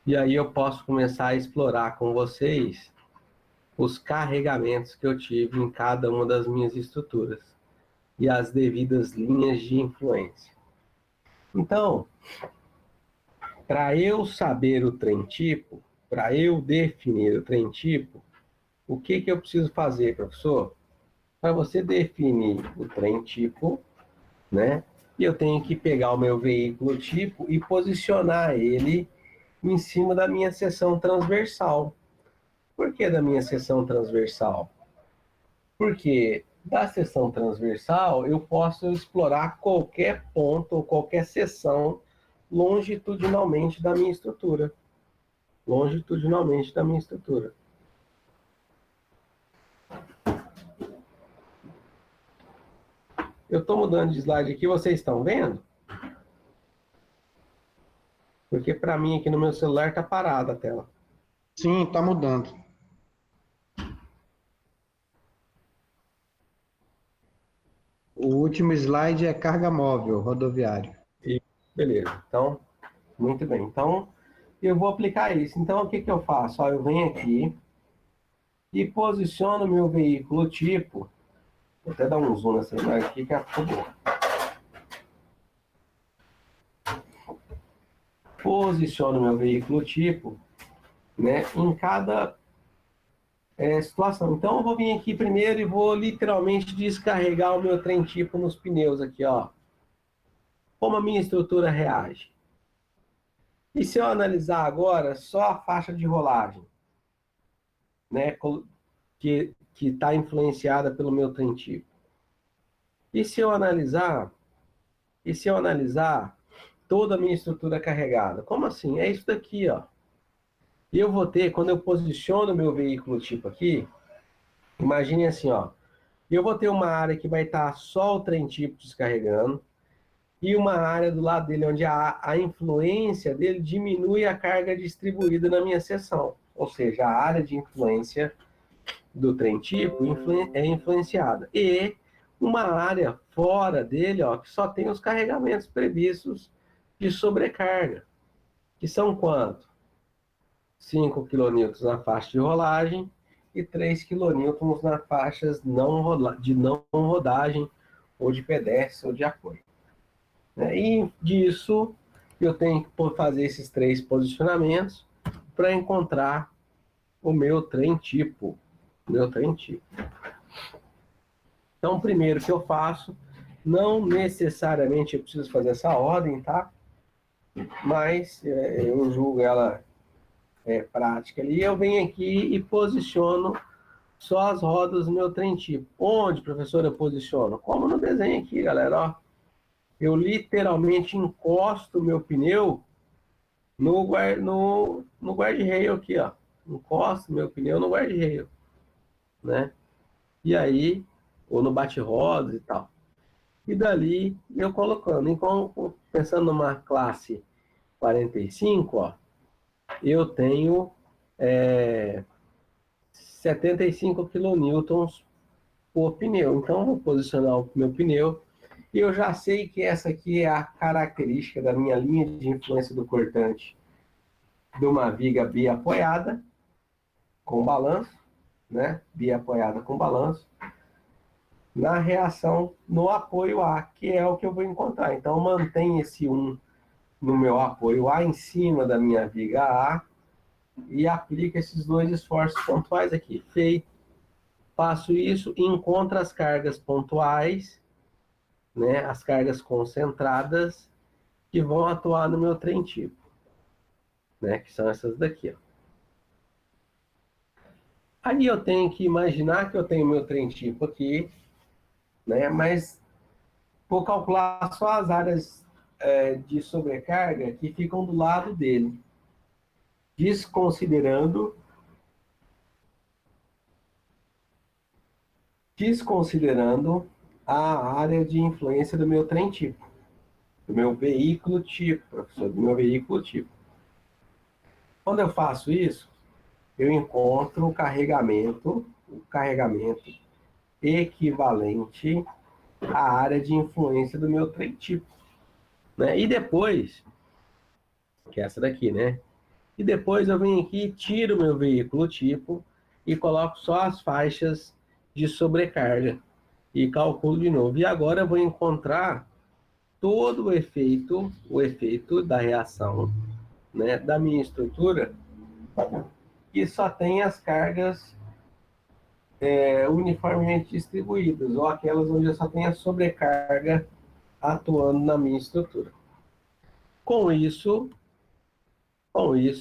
E aí eu posso começar a explorar com vocês os carregamentos que eu tive em cada uma das minhas estruturas e as devidas linhas de influência. Então, para eu saber o trem tipo, para eu definir o trem tipo, o que eu preciso fazer, professor? Para você definir o trem tipo, né? Eu tenho que pegar o meu veículo tipo e posicionar ele em cima da minha seção transversal. Por que da minha seção transversal? Porque da seção transversal eu posso explorar qualquer ponto ou qualquer seção longitudinalmente da minha estrutura. Longitudinalmente da minha estrutura. Eu estou mudando de slide aqui, vocês estão vendo? Porque para mim aqui no meu celular está parada a tela. Sim, está mudando. O último slide é carga móvel rodoviário. E beleza, então, muito bem. Então, eu vou aplicar isso. Então, o que eu faço? Ó, eu venho aqui e posiciono meu veículo tipo. Vou até dar um zoom nessa imagem aqui que ficou boa. Posiciono meu veículo tipo, né, em cada situação. Então, eu vou vir aqui primeiro e vou literalmente descarregar o meu trem tipo nos pneus aqui, ó. Como a minha estrutura reage. E se eu analisar agora só a faixa de rolagem, né, que está influenciada pelo meu trem tipo. E se eu analisar toda a minha estrutura carregada? Como assim? É isso daqui, ó. E eu vou ter, quando eu posiciono o meu veículo tipo aqui, imagine assim, ó. Eu vou ter uma área que vai estar só o trem tipo descarregando, e uma área do lado dele onde a influência dele diminui a carga distribuída na minha seção. Ou seja, a área de influência do trem tipo é influenciada. E uma área fora dele, ó, que só tem os carregamentos previstos de sobrecarga, que são quanto? 5 kN na faixa de rolagem e 3 kN na faixa de não rodagem ou de pedestre ou de apoio. E disso eu tenho que fazer esses 3 posicionamentos para encontrar o meu trem tipo. Então, primeiro que eu faço, não necessariamente eu preciso fazer essa ordem, tá? Mas eu julgo ela prática ali. Eu venho aqui e posiciono só as rodas do meu trem tipo. Onde, professor, eu posiciono? Como no desenho aqui, galera, ó. Eu literalmente encosto o meu pneu no guarda-reio aqui, ó. Encosto meu pneu no guarda-reio, né? E aí, ou no bate-rodas e tal. E dali, eu colocando. Então, pensando numa classe 45, ó, eu tenho 75 quilonewtons por pneu. Então, eu vou posicionar o meu pneu. E eu já sei que essa aqui é a característica da minha linha de influência do cortante de uma viga biapoiada com balanço, né? Biapoiada com balanço, na reação no apoio A, que é o que eu vou encontrar. Então, mantém esse 1 no meu apoio A em cima da minha viga A e aplica esses dois esforços pontuais aqui. Feito, faço isso e encontro as cargas pontuais, né? As cargas concentradas que vão atuar no meu trem tipo, né? Que são essas daqui, ó. Aí eu tenho que imaginar que eu tenho meu trem tipo aqui, né? Mas vou calcular só as áreas de sobrecarga que ficam do lado dele, desconsiderando a área de influência do meu trem tipo, do meu veículo tipo, professor, do meu veículo tipo. Quando eu faço isso, eu encontro o carregamento equivalente à área de influência do meu trem tipo, né? E depois, que é essa daqui, né? E depois eu venho aqui, tiro o meu veículo tipo e coloco só as faixas de sobrecarga e calculo de novo. E agora eu vou encontrar todo o efeito da reação, né, da minha estrutura, que só tem as cargas uniformemente distribuídas, ou aquelas onde eu só tenho a sobrecarga atuando na minha estrutura. Com isso,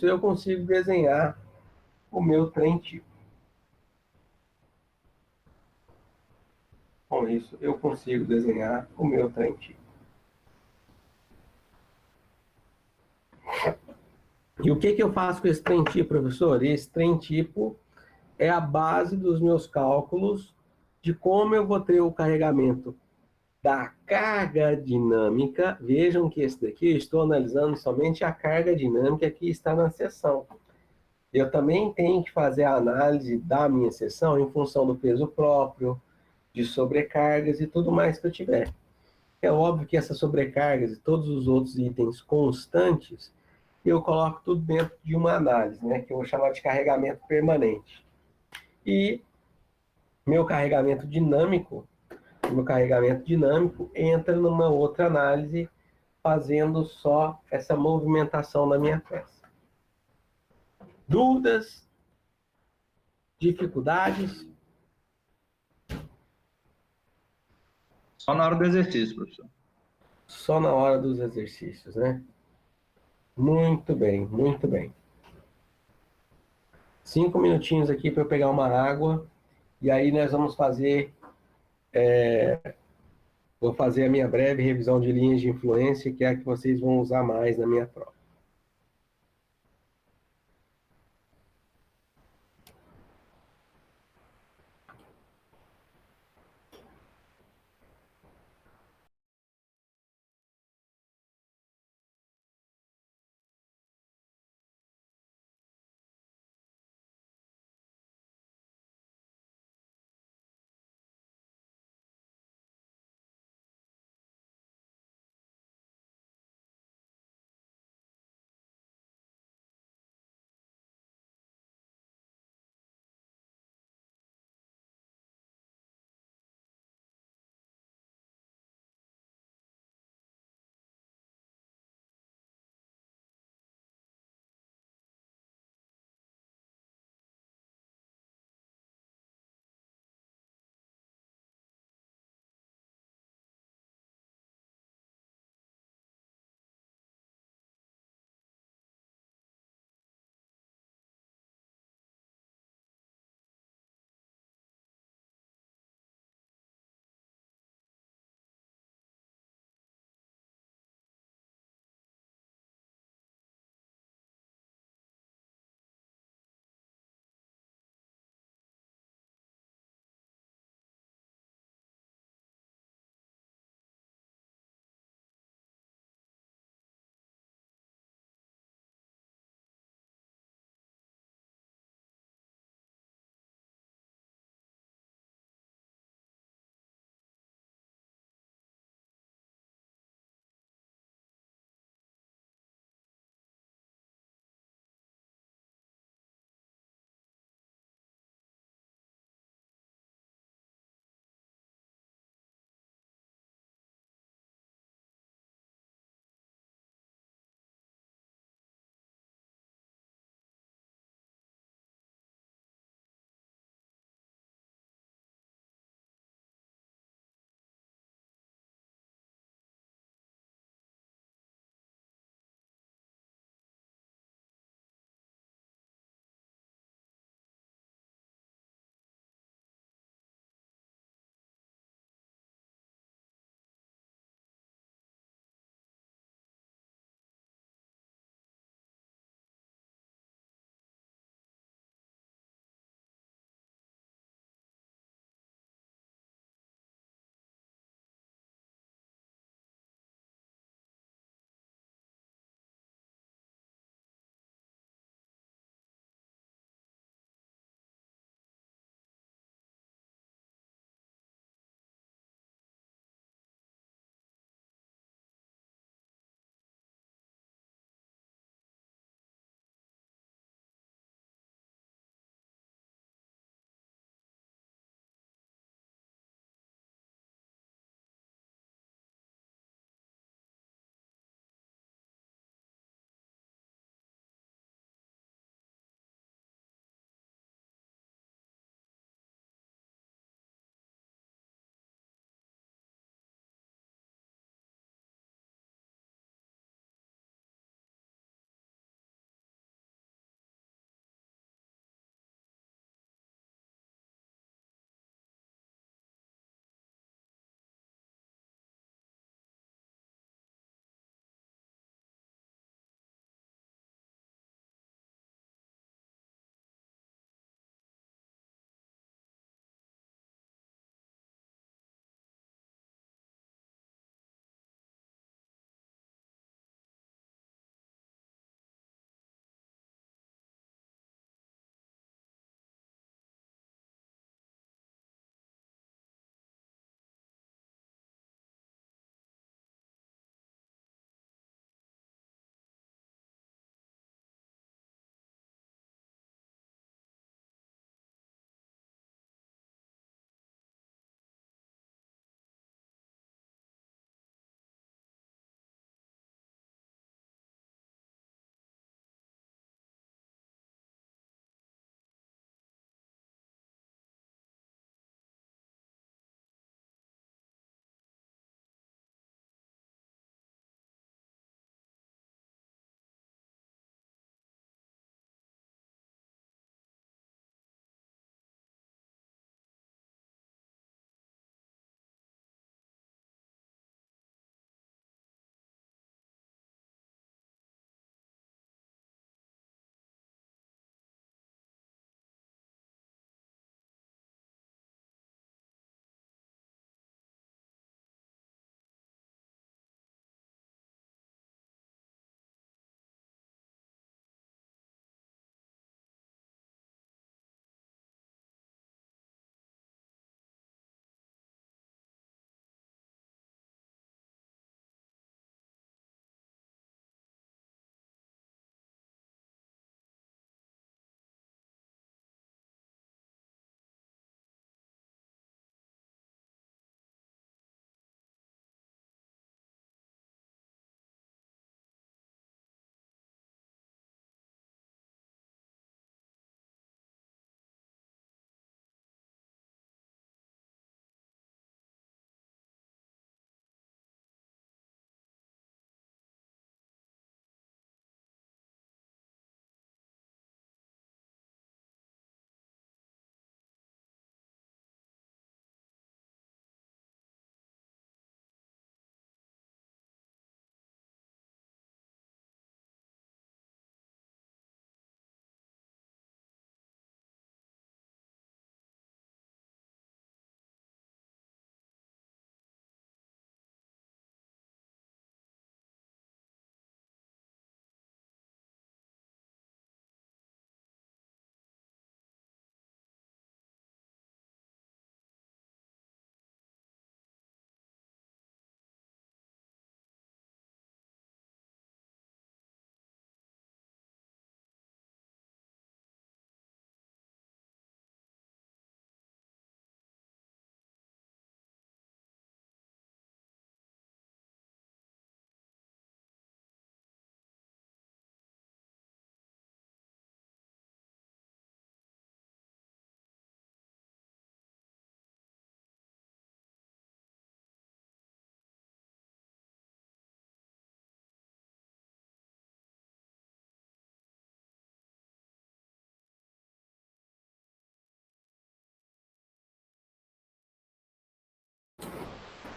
eu consigo desenhar o meu trem tipo. Com isso, eu consigo desenhar o meu trem tipo. E o que eu faço com esse trem tipo, professor? Esse trem tipo é a base dos meus cálculos de como eu vou ter o carregamento da carga dinâmica. Vejam que esse daqui eu estou analisando somente a carga dinâmica que está na seção. Eu também tenho que fazer a análise da minha seção em função do peso próprio, de sobrecargas e tudo mais que eu tiver. É óbvio que essas sobrecargas e todos os outros itens constantes, eu coloco tudo dentro de uma análise, né, que eu vou chamar de carregamento permanente. E meu carregamento dinâmico entra numa outra análise, fazendo só essa movimentação da minha peça. Dúvidas? Dificuldades? Só na hora do exercício, professor. Só na hora dos exercícios, né? Muito bem, muito bem. 5 minutinhos aqui para eu pegar uma água e aí nós vamos fazer, vou fazer a minha breve revisão de linhas de influência, que é a que vocês vão usar mais na minha prova.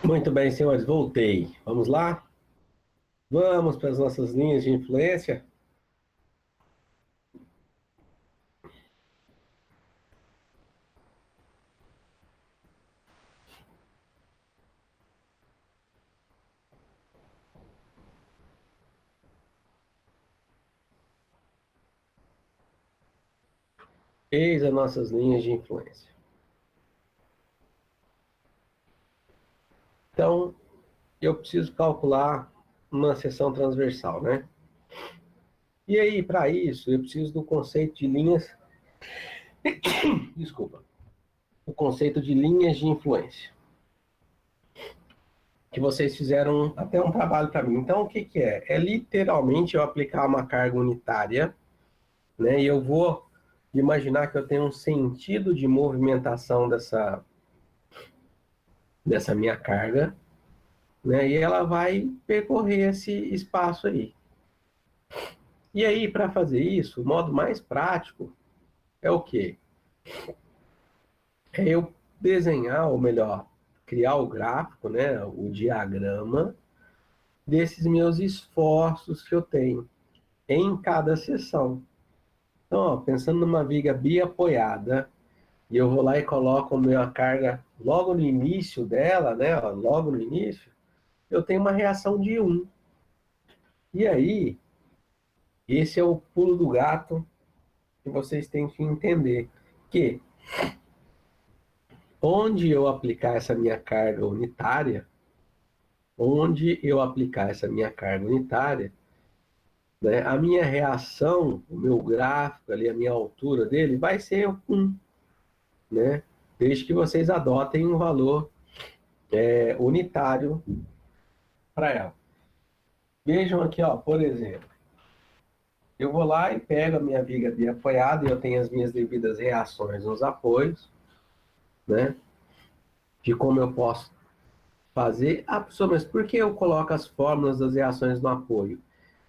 Muito bem, senhores, voltei. Vamos lá? Vamos para as nossas linhas de influência. Eis as nossas linhas de influência. Então, eu preciso calcular uma seção transversal, né? E aí, para isso, eu preciso do conceito de linhas. Desculpa. O conceito de linhas de influência. Que vocês fizeram até um trabalho para mim. Então, o que que é? É literalmente eu aplicar uma carga unitária, né? E eu vou imaginar que eu tenho um sentido de movimentação dessa minha carga, né? E ela vai percorrer esse espaço aí. E aí, para fazer isso, o modo mais prático é o quê? É eu desenhar, ou melhor, criar o gráfico, né? O diagrama desses meus esforços que eu tenho em cada seção. Então, ó, pensando numa viga biapoiada, e eu vou lá e coloco a minha carga logo no início dela, né? Ó, logo no início, eu tenho uma reação de 1. E aí, esse é o pulo do gato que vocês têm que entender. Que onde eu aplicar essa minha carga unitária, né, a minha reação, o meu gráfico ali, a minha altura dele, vai ser 1, né? Desde que vocês adotem um valor unitário para ela. Vejam aqui, ó, por exemplo, eu vou lá e pego a minha viga biapoiada e eu tenho as minhas devidas reações nos apoios, né? De como eu posso fazer. Ah, professor, mas por que eu coloco as fórmulas das reações no apoio?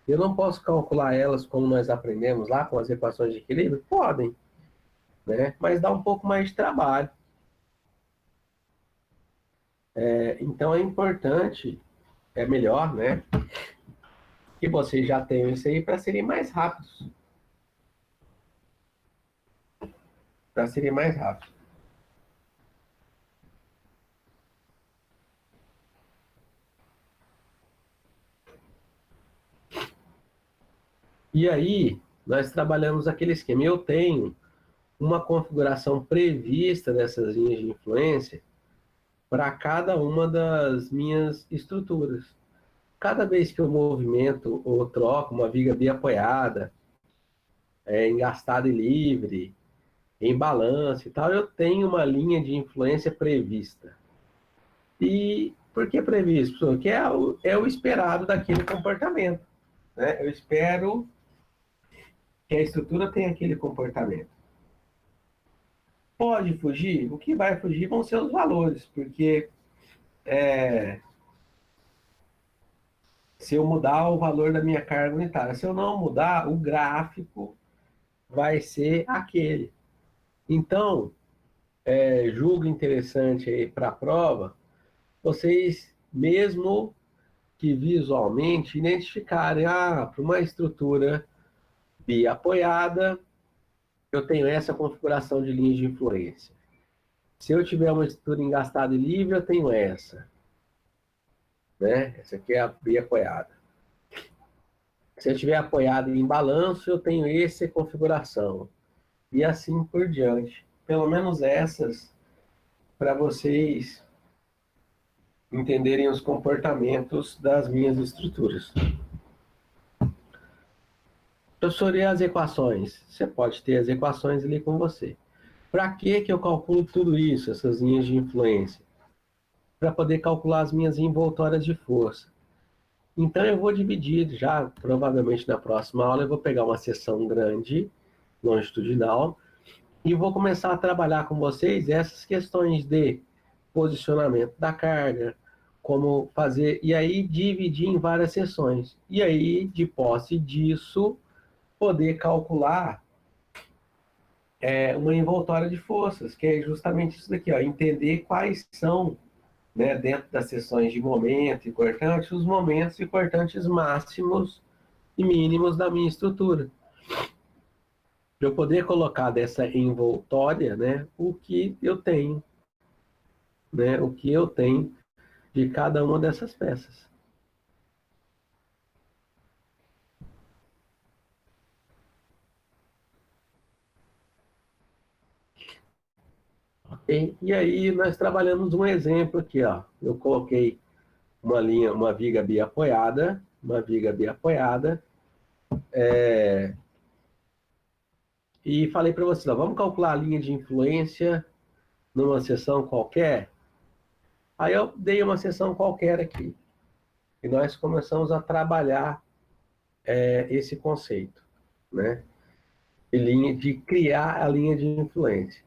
Eu não posso calcular elas como nós aprendemos lá com as equações de equilíbrio? Podem, né? Mas dá um pouco mais de trabalho. Então é importante, é melhor, né? Que vocês já tenham isso aí para serem mais rápidos. Para serem mais rápidos. E aí, nós trabalhamos aquele esquema. Eu tenho uma configuração prevista dessas linhas de influência para cada uma das minhas estruturas. Cada vez que eu movimento ou troco uma viga biapoiada, engastada e livre, em balanço e tal, eu tenho uma linha de influência prevista. E por que previsto? Porque é o esperado daquele comportamento, né? Eu espero que a estrutura tenha aquele comportamento. Pode fugir? O que vai fugir vão ser os valores, porque se eu mudar o valor da minha carga unitária, se eu não mudar, o gráfico vai ser aquele. Então, julgo interessante aí para a prova, vocês, mesmo que visualmente, identificarem, para uma estrutura biapoiada, eu tenho essa configuração de linhas de influência. Se eu tiver uma estrutura engastada e livre, eu tenho essa. Né? Essa aqui é a biapoiada. Se eu tiver apoiado em balanço, eu tenho essa configuração. E assim por diante. Pelo menos essas, para vocês entenderem os comportamentos das minhas estruturas. Professor, e as equações? Você pode ter as equações ali com você. Para que eu calculo tudo isso, essas linhas de influência? Para poder calcular as minhas envoltórias de força. Então eu vou dividir já, provavelmente na próxima aula, eu vou pegar uma seção grande, longitudinal, e vou começar a trabalhar com vocês essas questões de posicionamento da carga, como fazer, e aí dividir em várias seções. E aí, de posse disso, poder calcular uma envoltória de forças, que é justamente isso daqui, ó, entender quais são né, dentro das sessões de momento e cortante, os momentos e cortantes máximos e mínimos da minha estrutura. Para eu poder colocar dessa envoltória, né, o que eu tenho, né, o que eu tenho de cada uma dessas peças. E aí nós trabalhamos um exemplo aqui, ó. Eu coloquei uma linha, uma viga biapoiada, e falei para vocês, ó, vamos calcular a linha de influência numa seção qualquer. Aí eu dei uma seção qualquer aqui e nós começamos a trabalhar esse conceito, né? De criar a linha de influência.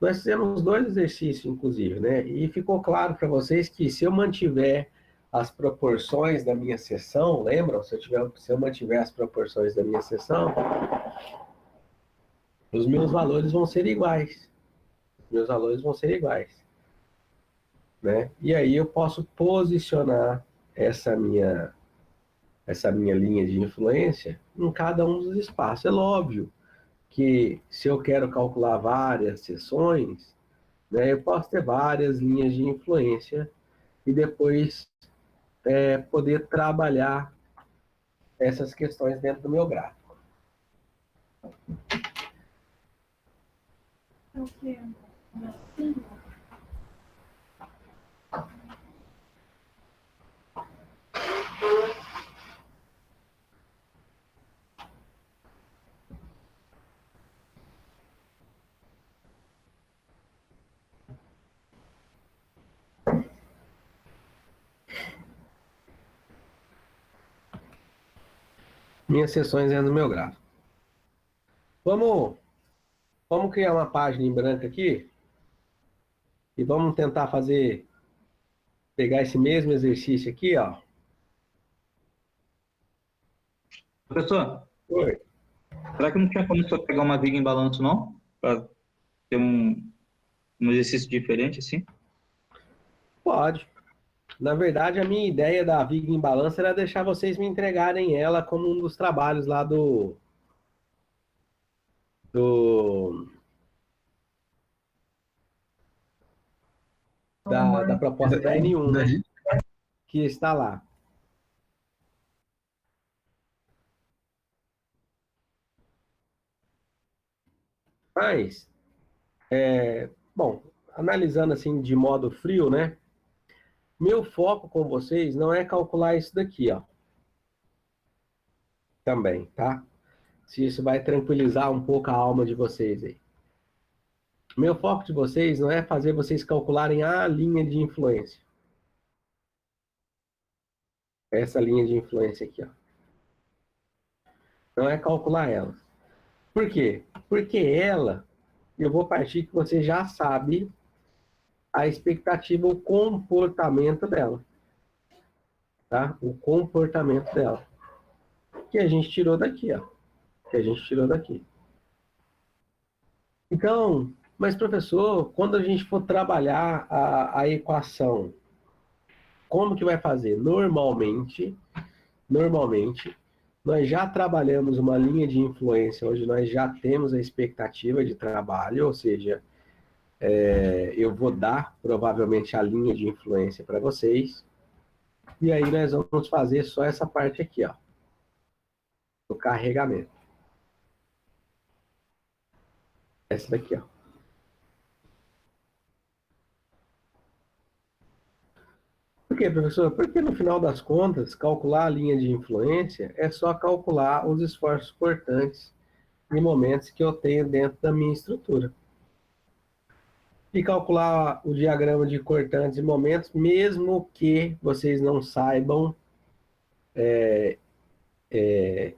Nós fizemos 2 exercícios, inclusive, né? E ficou claro para vocês que se eu mantiver as proporções da minha seção, lembram? Se eu mantiver as proporções da minha seção, os meus valores vão ser iguais. Né? E aí eu posso posicionar essa minha linha de influência em cada um dos espaços. É óbvio que se eu quero calcular várias seções, né, eu posso ter várias linhas de influência e depois poder trabalhar essas questões dentro do meu gráfico. Minhas seções dentro do meu gráfico. Vamos criar uma página em branco aqui e vamos tentar pegar esse mesmo exercício aqui, ó. Professor, Oi. será que não tinha como só pegar uma viga em balanço, não? Para ter um exercício diferente, assim? Pode. Na verdade, a minha ideia da viga em balança era deixar vocês me entregarem ela como um dos trabalhos lá da proposta da N1, né? Que está lá. Mas, bom, analisando assim de modo frio, né? Meu foco com vocês não é calcular isso daqui, ó. Também, tá? Se isso vai tranquilizar um pouco a alma de vocês aí. Meu foco de vocês não é fazer vocês calcularem a linha de influência. Essa linha de influência aqui, ó. Não é calcular ela. Por quê? Porque ela, eu vou partir que você já sabe a expectativa, o comportamento dela. Tá? O comportamento dela. Que a gente tirou daqui, ó. Então, mas professor, quando a gente for trabalhar a equação, como que vai fazer? Normalmente, nós já trabalhamos uma linha de influência onde nós já temos a expectativa de trabalho, ou seja, eu vou dar provavelmente a linha de influência para vocês, e aí nós vamos fazer só essa parte aqui, ó, do carregamento. Essa daqui, ó. Por quê, professor? Porque no final das contas, calcular a linha de influência é só calcular os esforços cortantes em momentos que eu tenho dentro da minha estrutura. E calcular o diagrama de cortantes e momentos, mesmo que vocês não saibam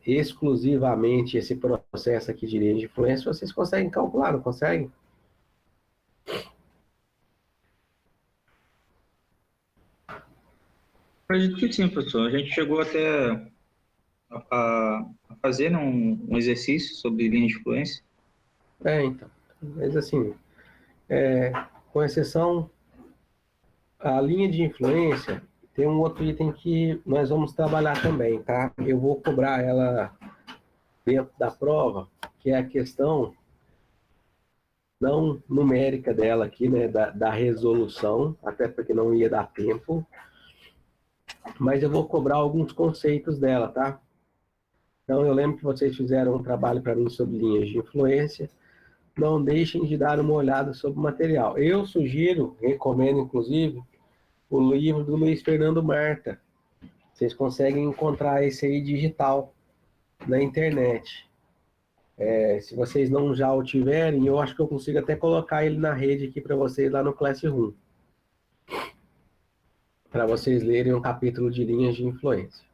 exclusivamente esse processo aqui de linha de influência, vocês conseguem calcular, não conseguem? Acredito que sim, professor. A gente chegou até a fazer, né, um exercício sobre linha de influência. Então. Mas assim, com exceção a linha de influência tem um outro item que nós vamos trabalhar também, tá? Eu vou cobrar ela dentro da prova, que é a questão não numérica dela aqui, né, da resolução, até porque não ia dar tempo, mas eu vou cobrar alguns conceitos dela, tá? Então, eu lembro que vocês fizeram um trabalho para mim sobre linhas de influência. Não deixem de dar uma olhada sobre o material. Eu sugiro, recomendo inclusive, o livro do Luiz Fernando Marta. Vocês conseguem encontrar esse aí digital na internet. Se vocês não já o tiverem, eu acho que eu consigo até colocar ele na rede aqui para vocês lá no Classroom, para vocês lerem um capítulo de linhas de influência.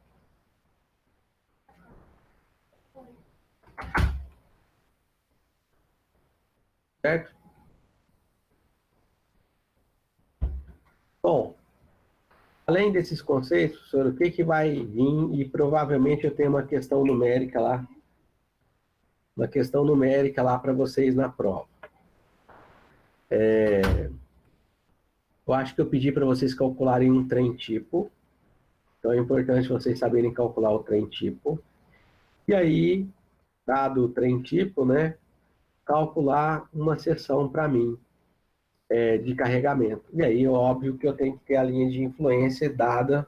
Certo? Bom, além desses conceitos, professor, o que vai vir, e provavelmente eu tenho uma questão numérica lá para vocês na prova. Eu acho que eu pedi para vocês calcularem um trem tipo, então é importante vocês saberem calcular o trem tipo. E aí, dado o trem tipo, né, calcular uma seção para mim de carregamento. E aí, óbvio que eu tenho que ter a linha de influência dada,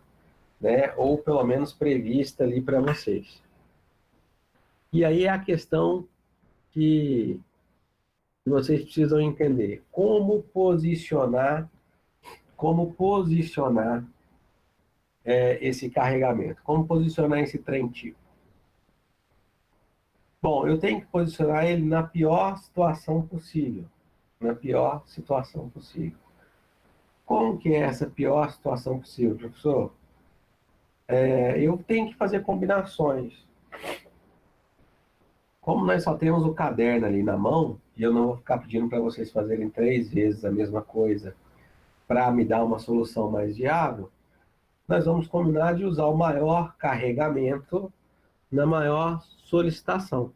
né, ou pelo menos prevista ali para vocês. E aí é a questão que vocês precisam entender. Como posicionar esse carregamento? Como posicionar esse trem tipo? Bom, eu tenho que posicionar ele na pior situação possível. Na pior situação possível. Como que é essa pior situação possível, professor? Eu tenho que fazer combinações. Como nós só temos o caderno ali na mão, e eu não vou ficar pedindo para vocês fazerem 3 vezes a mesma coisa para me dar uma solução mais viável, nós vamos combinar de usar o maior carregamento na maior solicitação.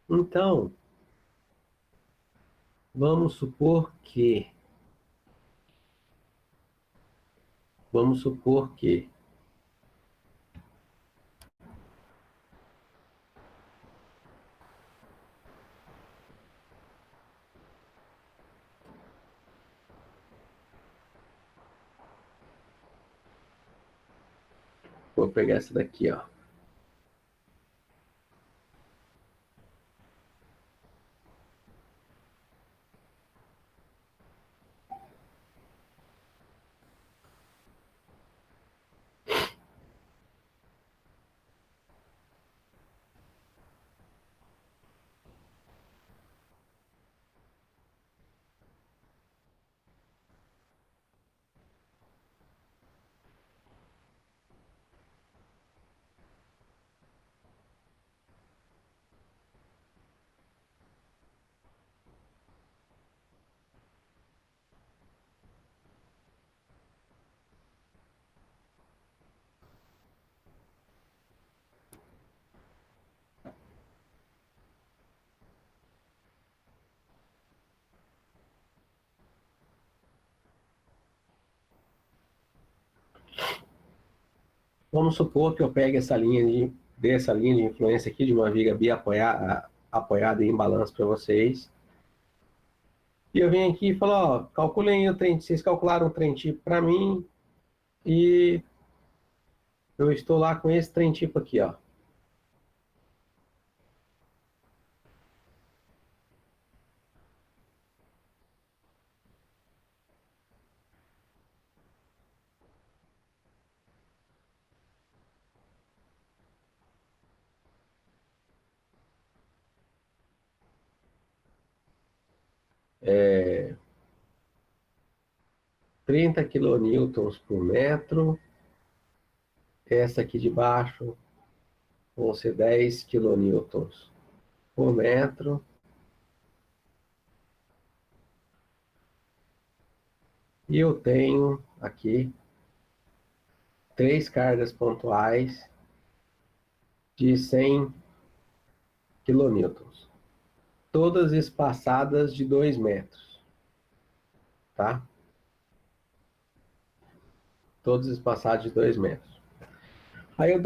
Então, vamos supor que vou pegar essa daqui, ó. Vamos supor que eu pegue dessa linha de influência aqui, de uma viga apoiada em balanço para vocês. E eu venho aqui e falo, ó, calculem o trem, vocês calcularam o trem tipo para mim, e eu estou lá com esse trem tipo aqui, ó. É, 30 quilonewtons por metro. Essa aqui de baixo vão ser 10 quilonewtons por metro. E eu tenho aqui 3 cargas pontuais de 100 quilonewtons, todas espaçadas de 2 metros, tá? todos espaçados de 2 metros. Aí eu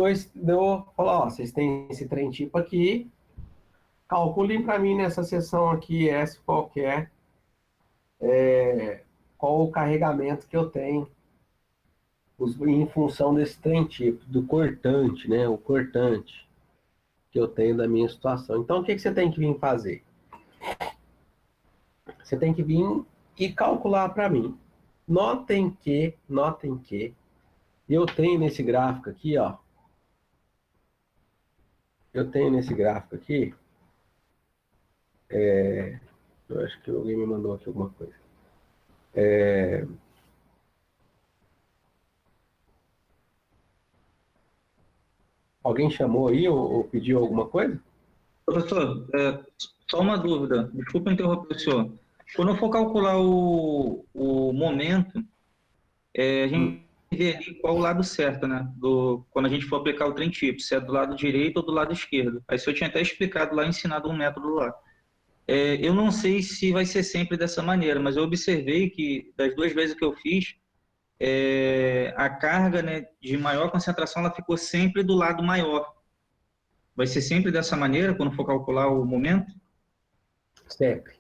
falo, ó, vocês têm esse trem tipo aqui, calculem para mim nessa seção aqui, S qualquer, qual o carregamento que eu tenho em função desse trem tipo, do cortante, né? O cortante que eu tenho da minha situação. Então, o que você tem que vir fazer? Você tem que vir e calcular para mim. Notem que eu tenho nesse gráfico aqui, ó. Eu tenho nesse gráfico aqui, eu acho que alguém me mandou aqui alguma coisa. Alguém chamou aí ou pediu alguma coisa? Professor, só uma dúvida, desculpa interromper o senhor. Quando eu for calcular o momento, a gente vê ali qual o lado certo, né? Quando a gente for aplicar o trem tipo, se é do lado direito ou do lado esquerdo. Aí o senhor tinha até explicado lá, ensinado um método lá. Eu não sei se vai ser sempre dessa maneira, mas eu observei que das 2 vezes que eu fiz, a carga, né, de maior concentração ela ficou sempre do lado maior. Vai ser sempre dessa maneira quando for calcular o momento? Sempre.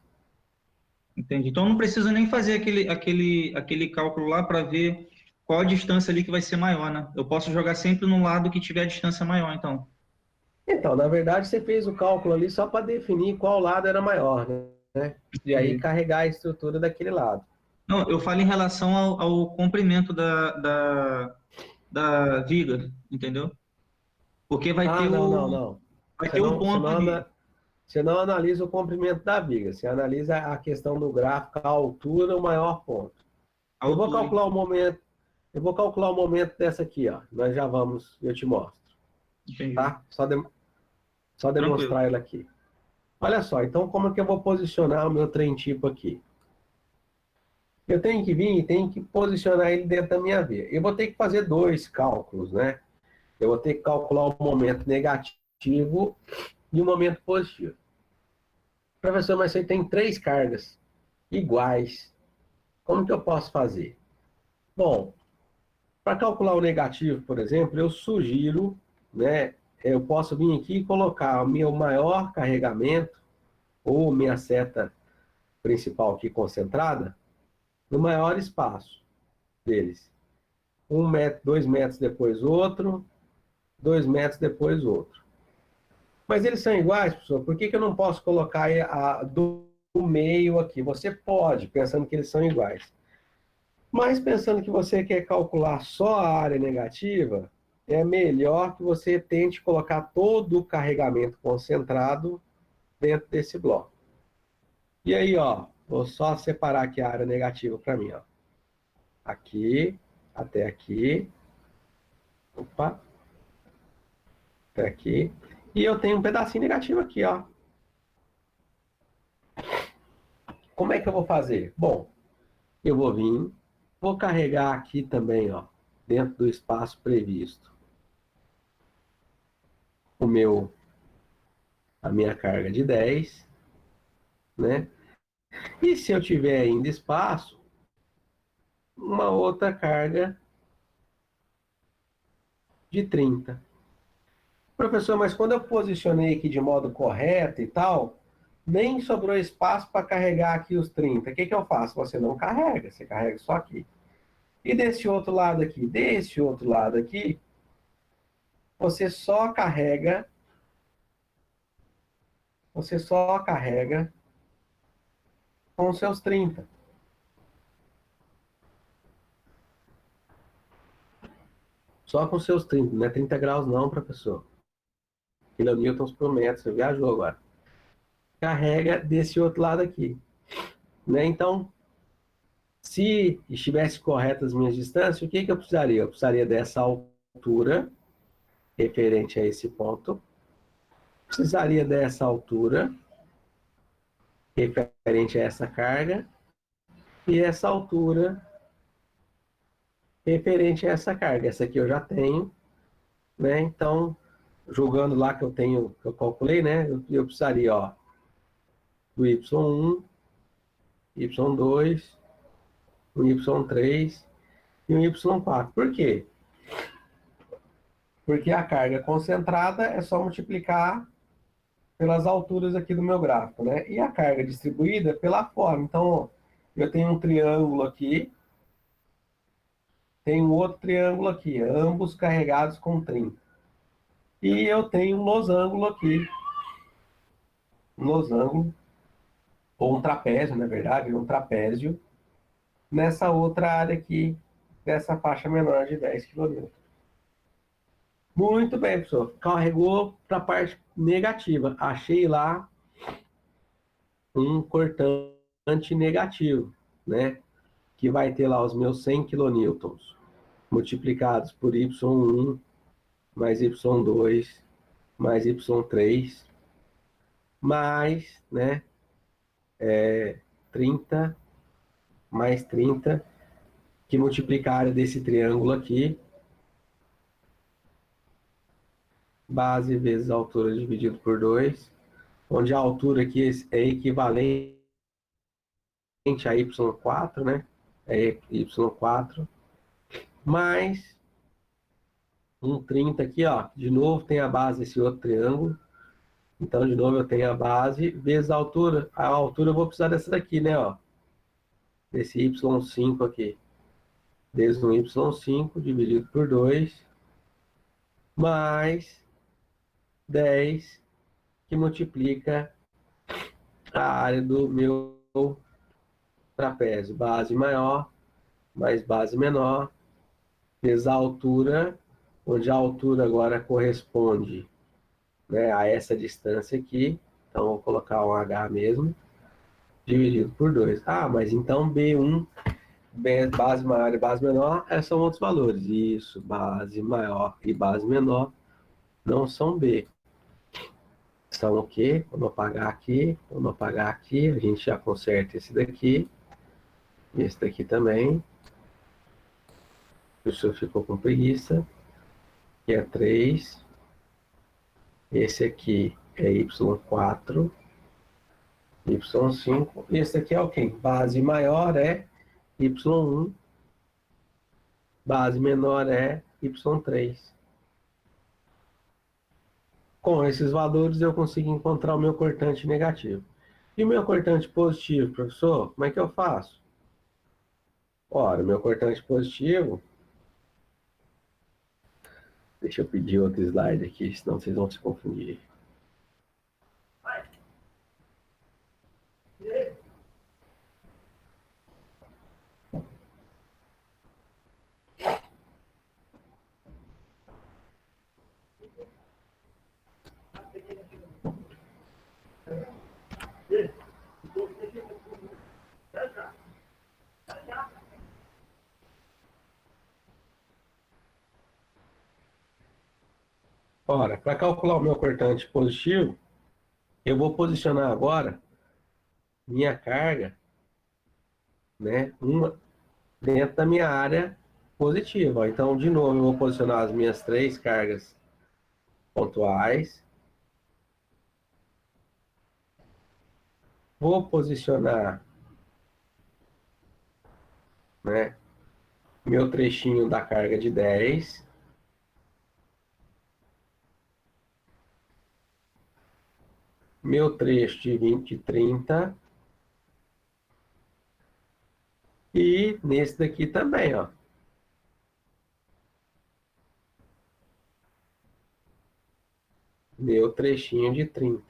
Entendi. Então não preciso nem fazer aquele cálculo lá para ver qual a distância ali que vai ser maior, né? Eu posso jogar sempre no lado que tiver a distância maior, então. Então, na verdade, você fez o cálculo ali só para definir qual lado era maior, né? E aí carregar a estrutura daquele lado. Não, eu falo em relação ao comprimento da viga, entendeu? Porque vai ter não. vai ter o ponto ali. Você não analisa o comprimento da viga, você analisa a questão do gráfico, a altura, o maior ponto. A Eu vou altura. calcular o momento dessa aqui, ó. Nós já vamos, eu te mostro. Entendi. Tá? Só Tranquilo. demonstrar ela aqui. Olha só, então como é que eu vou posicionar o meu trem tipo aqui? Eu tenho que vir e tenho que posicionar ele dentro da minha via. Eu vou ter que fazer 2 cálculos, né? Eu vou ter que calcular o momento negativo e o momento positivo. Professor, mas você tem 3 cargas iguais. Como que eu posso fazer? Bom, para calcular o negativo, por exemplo, eu sugiro, né? Eu posso vir aqui e colocar o meu maior carregamento, ou minha seta principal aqui concentrada, no maior espaço deles. 1 metro, 2 metros depois outro, 2 metros depois outro. Mas eles são iguais, professor? Por que eu não posso colocar do meio aqui? Você pode, pensando que eles são iguais. Mas pensando que você quer calcular só a área negativa, é melhor que você tente colocar todo o carregamento concentrado dentro desse bloco. E aí, ó, vou só separar aqui a área negativa para mim, ó. Aqui, até aqui. Opa. Até aqui. E eu tenho um pedacinho negativo aqui, ó. Como é que eu vou fazer? Bom, eu vou vir, vou carregar aqui também, ó, dentro do espaço previsto, a minha carga de 10, né? E se eu tiver ainda espaço, uma outra carga de 30. Professor, mas quando eu posicionei aqui de modo correto e tal, nem sobrou espaço para carregar aqui os 30. O que eu faço? Você não carrega, você carrega só aqui. E desse outro lado aqui? Desse outro lado aqui, você só carrega com os seus 30. Só com os seus 30, não é 30 graus não, professor. Kilonewtons por metro, você viajou agora. Carrega desse outro lado aqui. Né? Então, se estivesse corretas as minhas distâncias, o que eu precisaria? Eu precisaria dessa altura, referente a esse ponto. Precisaria dessa altura, referente a essa carga. E essa altura, referente a essa carga. Essa aqui eu já tenho. Né? Então, jogando lá que eu calculei, né? Eu precisaria, ó, do Y1, Y2, o Y3 e um Y4. Por quê? Porque a carga concentrada é só multiplicar pelas alturas aqui do meu gráfico, né? E a carga distribuída pela forma. Então, eu tenho um triângulo aqui, tenho um outro triângulo aqui, ambos carregados com 30. E eu tenho um losango aqui, um losango, ou um trapézio, na verdade, um trapézio, nessa outra área aqui, dessa faixa menor de 10 kN. Muito bem, professor. Carregou para a parte negativa. Achei lá um cortante negativo, né? Que vai ter lá os meus 100 kN multiplicados por Y1 mais Y2 mais Y3 mais, né? 30 mais 30, que multiplica a área desse triângulo aqui, base vezes a altura dividido por 2, onde a altura aqui é equivalente a Y4, né? É Y4, mais um 30 aqui, ó. De novo tem a base desse outro triângulo. Então, de novo, eu tenho a base vezes a altura. A altura eu vou precisar dessa daqui, né? Ó, desse Y5 aqui. Vezes um Y5 dividido por 2, mais 10, que multiplica a área do meu trapézio. Base maior, mais base menor, vezes a altura, onde a altura agora corresponde, né, a essa distância aqui. Então, vou colocar um H mesmo, dividido por 2. Ah, mas então B1, base maior e base menor, são outros valores. Isso, base maior e base menor não são B. São o quê? Vamos apagar aqui, vamos apagar aqui. A gente já conserta esse daqui. Esse daqui também. O senhor ficou com preguiça. Que é 3. Esse aqui é Y4. Y5. Esse aqui é o quê? Base maior é Y1. Base menor é Y3. Com esses valores eu consigo encontrar o meu cortante negativo. E o meu cortante positivo, professor? Como é que eu faço? Ora, o meu cortante positivo... Deixa eu pedir outro slide aqui, senão vocês vão se confundir. Ora, para calcular o meu cortante positivo, eu vou posicionar agora minha carga, né, dentro da minha área positiva. Então, de novo, eu vou posicionar as minhas 3 cargas pontuais. Vou posicionar, né, meu trechinho da carga de 10. Meu trecho de 20 e 30. E nesse daqui também, ó. Meu trechinho de 30.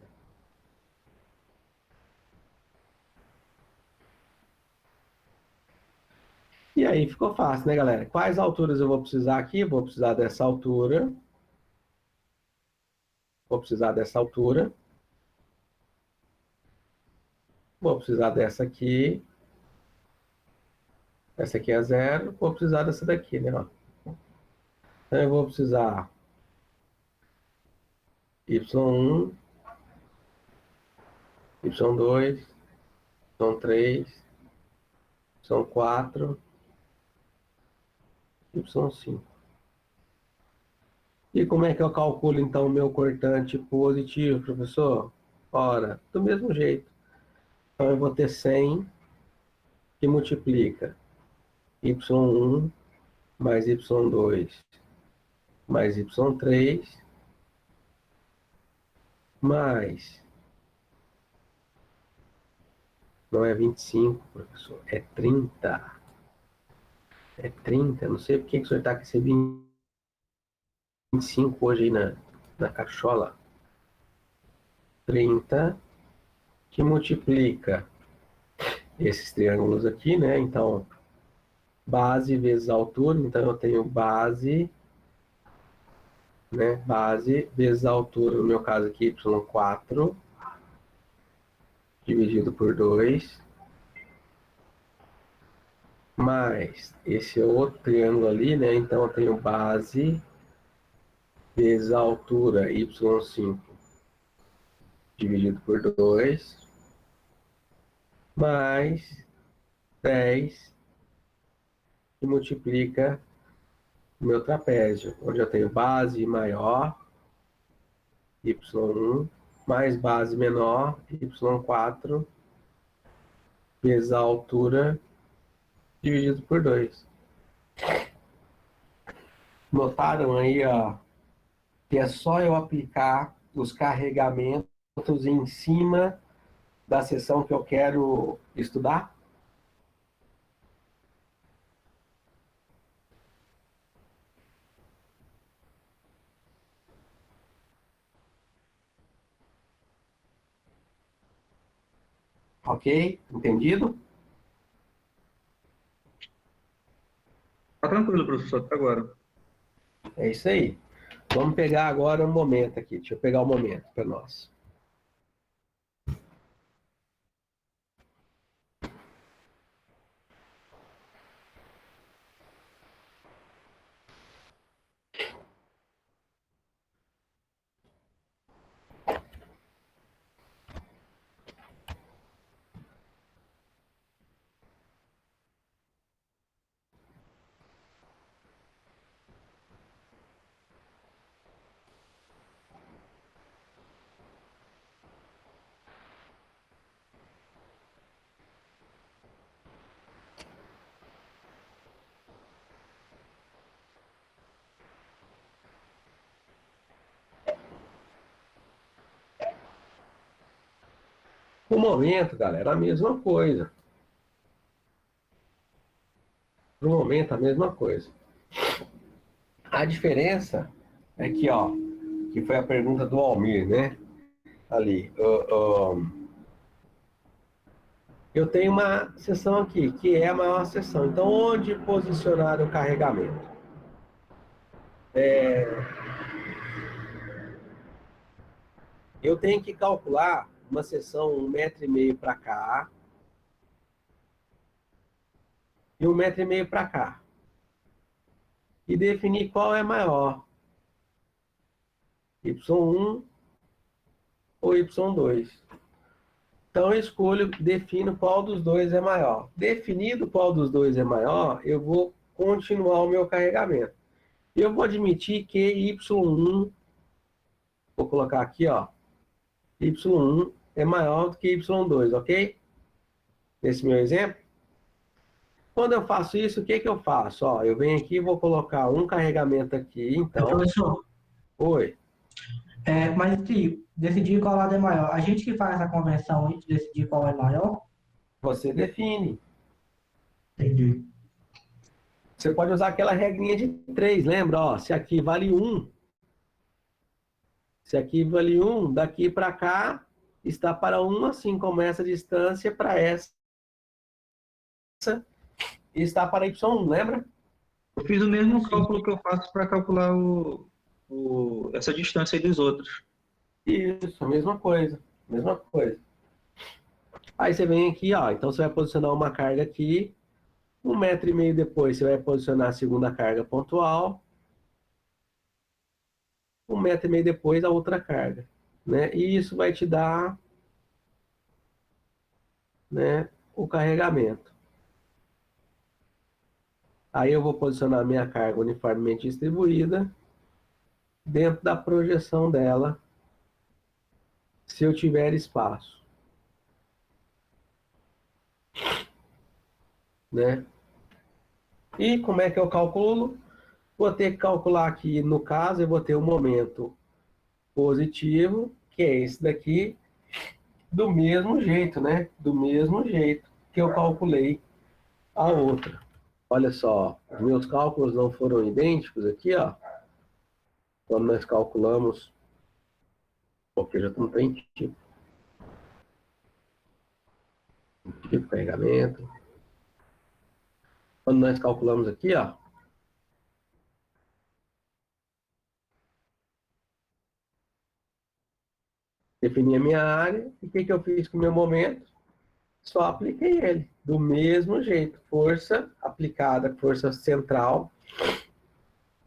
E aí ficou fácil, né, galera? Quais alturas eu vou precisar aqui? Vou precisar dessa altura. Vou precisar dessa altura. Vou precisar dessa aqui. Essa aqui é 0. Vou precisar dessa daqui, né? Ó. Então eu vou precisar Y1, Y2, Y3, Y4, Y5. E como é que eu calculo, então, o meu cortante positivo, professor? Ora, do mesmo jeito. Então, eu vou ter 100 que multiplica Y1 mais y2 mais y3 mais, não é 25, professor, é 30. É 30, não sei por que o senhor está com esse 25 hoje aí na cachola. 30 que multiplica esses triângulos aqui, né? Então, base vezes altura, então eu tenho base, né? Base vezes altura, no meu caso aqui, y4, dividido por 2, mais esse outro triângulo ali, né? Então eu tenho base vezes a altura, y5, dividido por 2, mais 10, que multiplica o meu trapézio, onde eu tenho base maior, y1, mais base menor, y4, vezes a altura, dividido por 2. Notaram aí, ó, que é só eu aplicar os carregamentos em cima da seção que eu quero estudar? Ok? Entendido? Tá tranquilo, professor, até agora. É isso aí. Vamos pegar agora um momento aqui. Deixa eu pegar um momento para nós. O momento, galera, a mesma coisa. No momento, a mesma coisa. A diferença é que, ó, que foi a pergunta do Almir, né? Ali. Eu tenho uma seção aqui, que é a maior seção. Então, onde posicionar o carregamento? Eu tenho que calcular uma seção 1,5 m para cá e 1,5 m para cá. E definir qual é maior, y1 ou y2. Então, eu escolho, defino qual dos dois é maior. Definido qual dos dois é maior, eu vou continuar o meu carregamento. Eu vou admitir que y1, vou colocar aqui, ó, y1 é maior do que y2, ok? Nesse meu exemplo. Quando eu faço isso, o que que eu faço? Ó, eu venho aqui e vou colocar um carregamento aqui, então... Professor, Oi. mas se decidir qual lado é maior, a gente que faz a convenção antes de decidir qual é maior? Você define. Entendi. Você pode usar aquela regrinha de 3, lembra? Ó, se aqui vale 1, se aqui vale 1, daqui para cá está para 1, assim como essa distância para essa está para y1, lembra? Eu fiz o mesmo cálculo que eu faço para calcular essa distância aí dos outros. Isso, a mesma coisa, mesma coisa. Aí você vem aqui, ó, então você vai posicionar uma carga aqui, 1,5 m depois você vai posicionar a segunda carga pontual, 1,5 m depois a outra carga, né? E isso vai te dar, né, o carregamento. Aí eu vou posicionar a minha carga uniformemente distribuída dentro da projeção dela, se eu tiver espaço, né? E como é que eu calculo? Vou ter que calcular aqui, no caso, eu vou ter um momento positivo, que é esse daqui, do mesmo jeito, né? Do mesmo jeito que eu calculei a outra. Olha só, os meus cálculos não foram idênticos aqui, ó. Quando nós calculamos, porque já não tem tipo carregamento. Quando nós calculamos aqui, ó, defini a minha área, e o que eu fiz com o meu momento? Só apliquei ele, do mesmo jeito. Força aplicada, força central,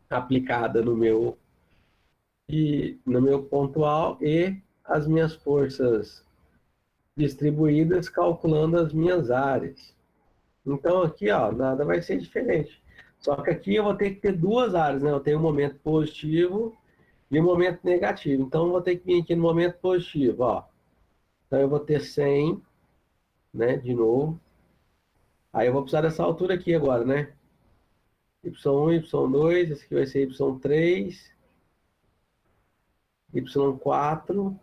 aplicada no meu pontual e as minhas forças distribuídas calculando as minhas áreas. Então aqui, ó, nada vai ser diferente. Só que aqui eu vou ter que ter duas áreas, né? Eu tenho um momento positivo e um momento negativo. Então eu vou ter que vir aqui no momento positivo, ó. Então eu vou ter 100, né, de novo. Aí eu vou precisar dessa altura aqui agora, né? Y1, Y2, esse aqui vai ser Y3, Y4.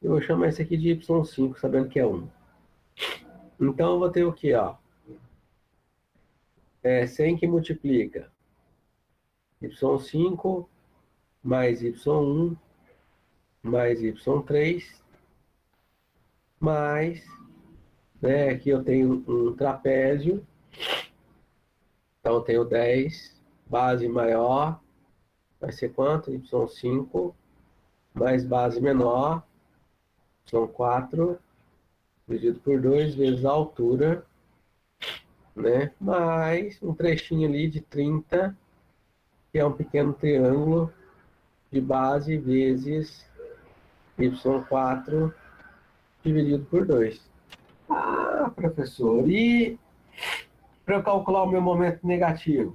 Eu vou chamar esse aqui de Y5, sabendo que é 1. Então eu vou ter o quê, ó? 100 que multiplica Y5 mais Y1 mais Y3 mais, né, aqui eu tenho um trapézio, então eu tenho 10, base maior, vai ser quanto? Y5 mais base menor, Y4 dividido por 2 vezes a altura, né? Mais um trechinho ali de 30, que é um pequeno triângulo de base vezes Y4 dividido por 2. Ah, professor, e para eu calcular o meu momento negativo?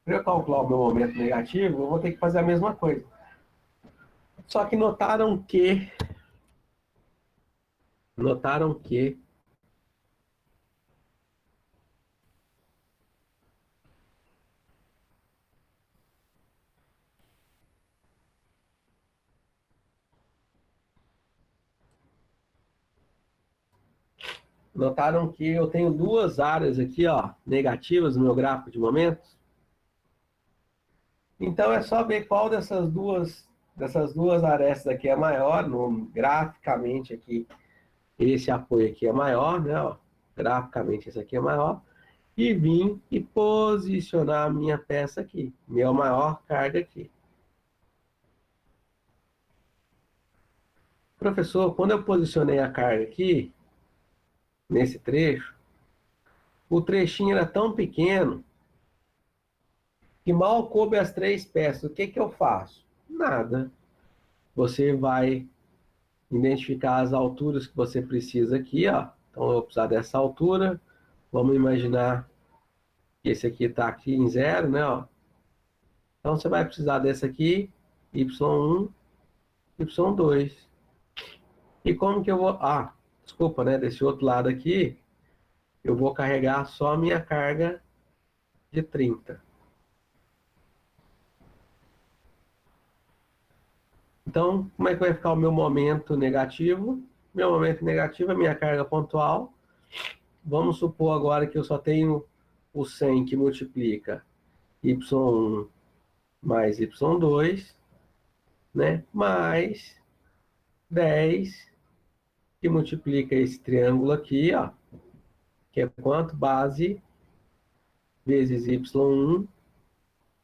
Para eu calcular o meu momento negativo, eu vou ter que fazer a mesma coisa. Só que notaram que eu tenho duas áreas aqui, ó, negativas no meu gráfico de momentos. Então é só ver qual dessas duas arestas aqui é maior, graficamente aqui, esse apoio aqui é maior, né, ó, graficamente esse aqui é maior, e vim e posicionar a minha peça aqui, minha maior carga aqui. Professor, quando eu posicionei a carga aqui, nesse trecho, o trechinho era tão pequeno que mal coube as três peças. O que que eu faço? Nada. Você vai identificar as alturas que você precisa aqui, ó. Então eu vou precisar dessa altura. Vamos imaginar que esse aqui está aqui em 0, né, ó. Então você vai precisar desse aqui, Y1, Y2. E como que eu vou... Ah, desculpa, né? Desse outro lado aqui, eu vou carregar só a minha carga de 30. Então, como é que vai ficar o meu momento negativo? Meu momento negativo é minha carga pontual. Vamos supor agora que eu só tenho o 100 que multiplica Y1 mais Y2, né? Mais 10 que multiplica esse triângulo aqui, ó. Que é quanto? Base vezes Y1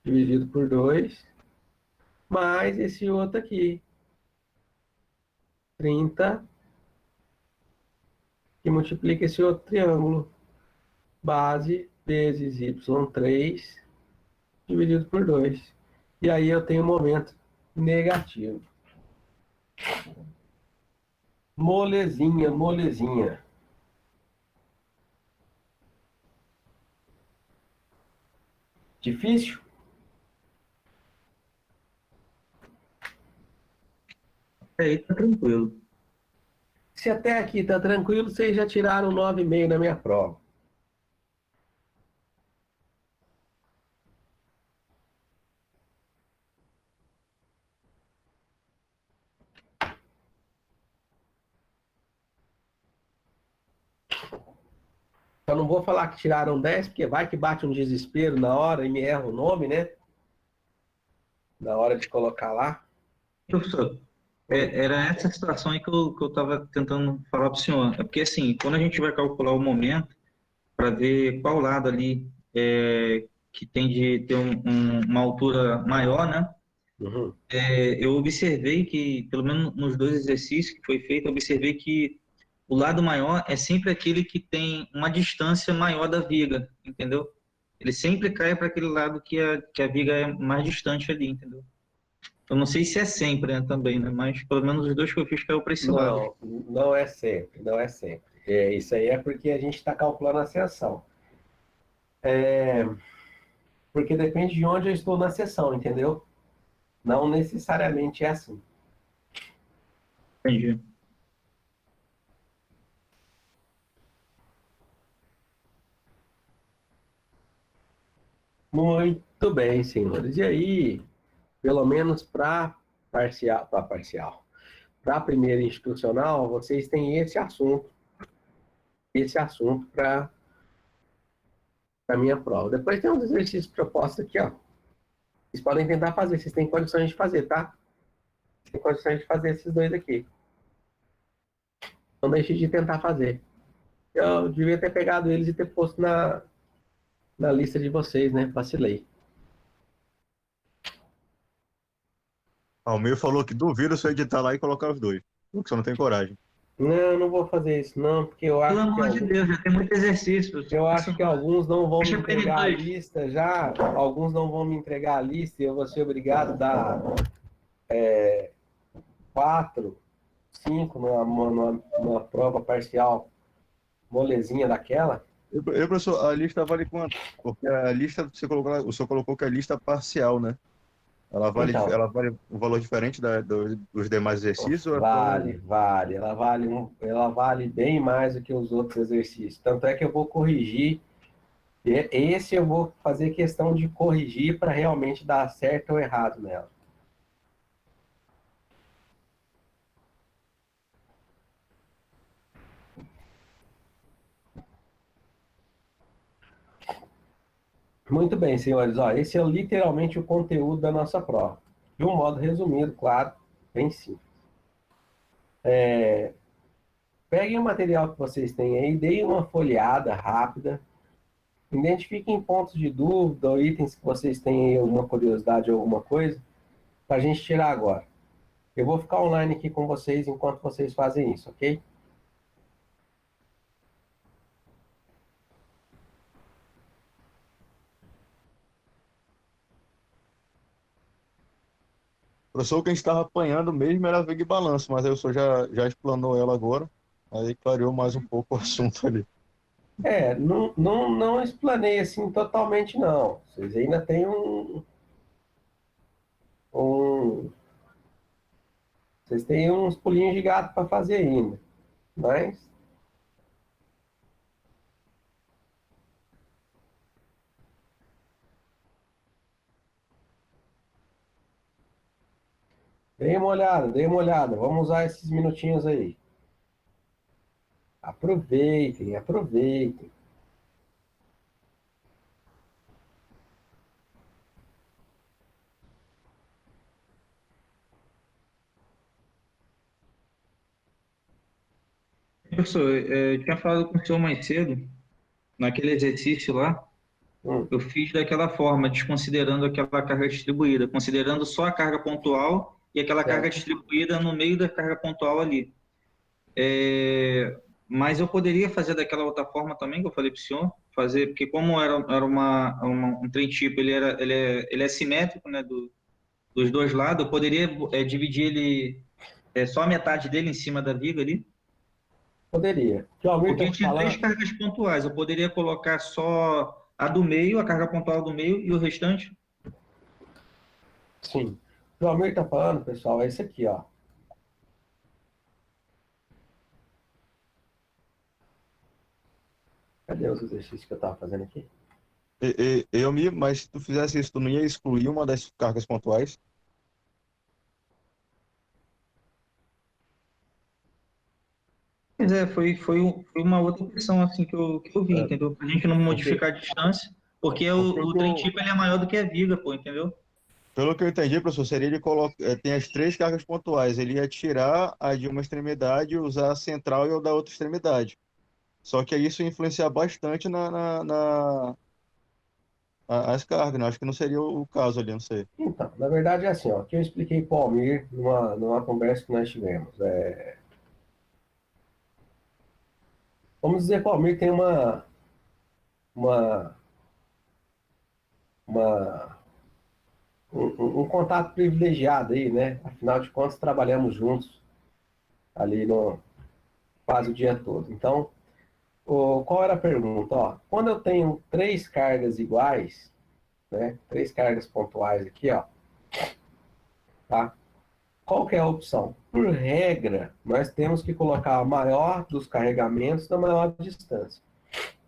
dividido por 2, mais esse outro aqui. 30 que multiplica esse outro triângulo. Base vezes Y3 dividido por 2. E aí eu tenho um momento negativo. Molezinha, molezinha. Difícil? Aí tá tranquilo. Se até aqui tá tranquilo, vocês já tiraram 9,5 na minha prova. Só não vou falar que tiraram 10, porque vai que bate um desespero na hora e me erra o nome, né? Na hora de colocar lá. Professor, era essa situação aí que eu estava tentando falar para o senhor. É porque, assim, quando a gente vai calcular o momento, para ver qual lado ali que tem de ter uma altura maior, né? Uhum. Eu observei que, pelo menos nos dois exercícios que foi feito, eu observei que o lado maior é sempre aquele que tem uma distância maior da viga, entendeu? Ele sempre cai para aquele lado que a viga é mais distante ali, entendeu? Eu não sei se é sempre, né, também, né? Mas pelo menos os dois que eu fiz caiu para esse lado. Não, não é sempre, não é sempre. Isso aí é porque a gente está calculando a seção. Porque depende de onde eu estou na seção, entendeu? Não necessariamente é assim. Entendi. Muito bem, senhores. E aí, pelo menos para para a primeira institucional, vocês têm esse assunto para a minha prova. Depois tem uns exercícios propostos aqui, ó. Vocês podem tentar fazer, vocês têm condições de fazer, tá? Vocês têm condições de fazer esses dois aqui. Não deixe de tentar fazer. Eu devia ter pegado eles e ter posto na lista de vocês, né? Vacilei. Almir falou que duvida se eu editar lá e colocar os dois. Porque você não tem coragem. Não, não vou fazer isso, não, porque eu Pelo acho que amor de Deus, já tem muito exercício. eu acho que alguns não vão me Deixa pra ele entregar a dois. lista já, alguns não vão me entregar a lista e eu vou ser obrigado a dar 4, 5 numa prova parcial molezinha daquela. Professor, a lista vale quanto? Porque a lista, o senhor colocou que é a lista parcial, né? Então, Ela vale um valor diferente dos demais exercícios? Ou vale. Ela vale bem mais do que os outros exercícios. Tanto é que eu vou corrigir. Esse eu vou fazer questão de corrigir para realmente dar certo ou errado nela. Muito bem, senhores. Ó, esse é literalmente o conteúdo da nossa prova. De um modo resumido, claro, bem simples. Peguem o material que vocês têm aí, deem uma folheada rápida, identifiquem pontos de dúvida ou itens que vocês têm aí, alguma curiosidade ou alguma coisa, para a gente tirar agora. Eu vou ficar online aqui com vocês enquanto vocês fazem isso, ok? professor, o que a gente estava apanhando mesmo era a viga e balanço, mas aí o senhor já explanou ela agora, aí clareou mais um pouco o assunto ali. Não explanei assim totalmente, não. Vocês ainda têm um vocês têm uns pulinhos de gato para fazer ainda. Mas dê uma olhada. Vamos usar esses minutinhos aí. Aproveitem. Professor, eu tinha falado com o senhor mais cedo, naquele exercício lá, Hum, eu fiz daquela forma, desconsiderando aquela carga distribuída, considerando só a carga pontual e aquela carga certo. distribuída no meio da carga pontual ali. Mas eu poderia fazer daquela outra forma também, que eu falei para o senhor, fazer, porque como era um trem tipo, ele é simétrico, né, dos dois lados, eu poderia dividir ele, só a metade dele em cima da viga ali, Poderia. O que o Almir porque está tinha três falando, cargas pontuais, eu poderia colocar só a do meio, a carga pontual do meio e o restante. sim. O que o Almir está falando, pessoal, é isso aqui, ó. Cadê os exercícios que eu estava fazendo aqui? Mas se tu fizesse isso, tu não ia excluir uma das cargas pontuais? Pois é, foi uma outra opção assim que eu vi, entendeu? Pra gente não modificar a distância, porque o trem tipo ele é maior do que a viga, pô, entendeu? Pelo que eu entendi, professor, seria ele coloca, tem as três cargas pontuais. Ele ia tirar a de uma extremidade e usar a central e a da outra extremidade. Só que aí isso ia influenciar bastante as cargas, né? Acho que não seria o caso ali, não sei. Então, na verdade é assim, ó, que eu expliquei para o Almir numa conversa que nós tivemos. Vamos dizer que o Almir tem uma, uma, um contato privilegiado aí, né? Afinal de contas, trabalhamos juntos ali no quase o dia todo. Então, qual era a pergunta? Ó, quando eu tenho três cargas iguais, né? Três cargas pontuais aqui, ó, tá? Qual que é a opção? Por regra, nós temos que colocar a maior dos carregamentos na maior distância.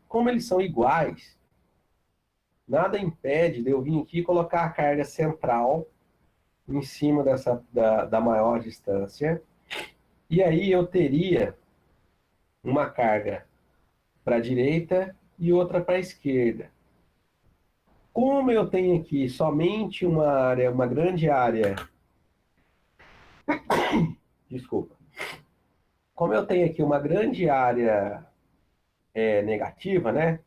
Como eles são iguais, nada impede de eu vir aqui e colocar a carga central em cima da maior distância. E aí eu teria uma carga para a direita e outra para a esquerda. Como eu tenho aqui somente uma área, uma grande área, desculpa. Como eu tenho aqui uma grande área negativa, né?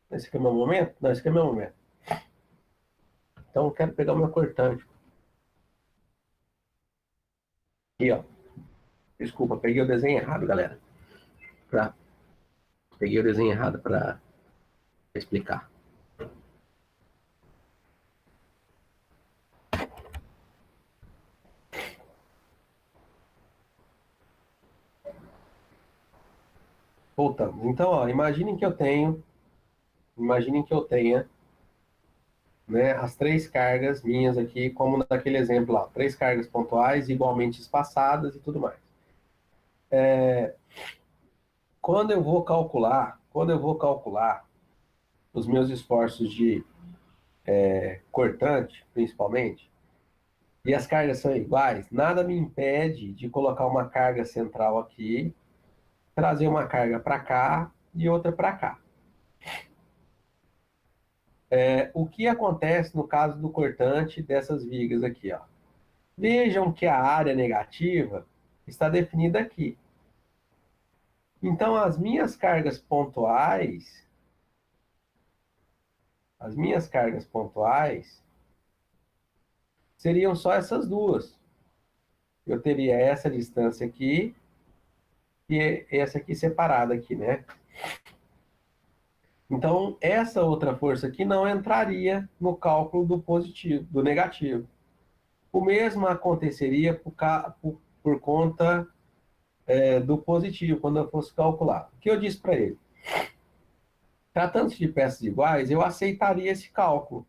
Esse aqui é o meu momento? Não, esse aqui é o meu momento. Então eu quero pegar o meu cortante. Aqui, ó. Desculpa, peguei o desenho errado, galera. Peguei o desenho errado para explicar. Voltamos. Então, ó, imaginem que eu tenha, né, as três cargas minhas aqui, como naquele exemplo lá, três cargas pontuais igualmente espaçadas e tudo mais. Quando eu vou calcular os meus esforços de cortante, principalmente, e as cargas são iguais, nada me impede de colocar uma carga central aqui, trazer uma carga para cá e outra para cá. O que acontece no caso do cortante dessas vigas aqui, ó? Vejam que a área negativa está definida aqui. Então, as minhas cargas pontuais seriam só essas duas. Eu teria essa distância aqui e essa aqui separada aqui, né? Então, essa outra força aqui não entraria no cálculo do positivo, do negativo. O mesmo aconteceria por conta do positivo, quando eu fosse calcular. O que eu disse para ele? Tratando-se de peças iguais, eu aceitaria esse cálculo,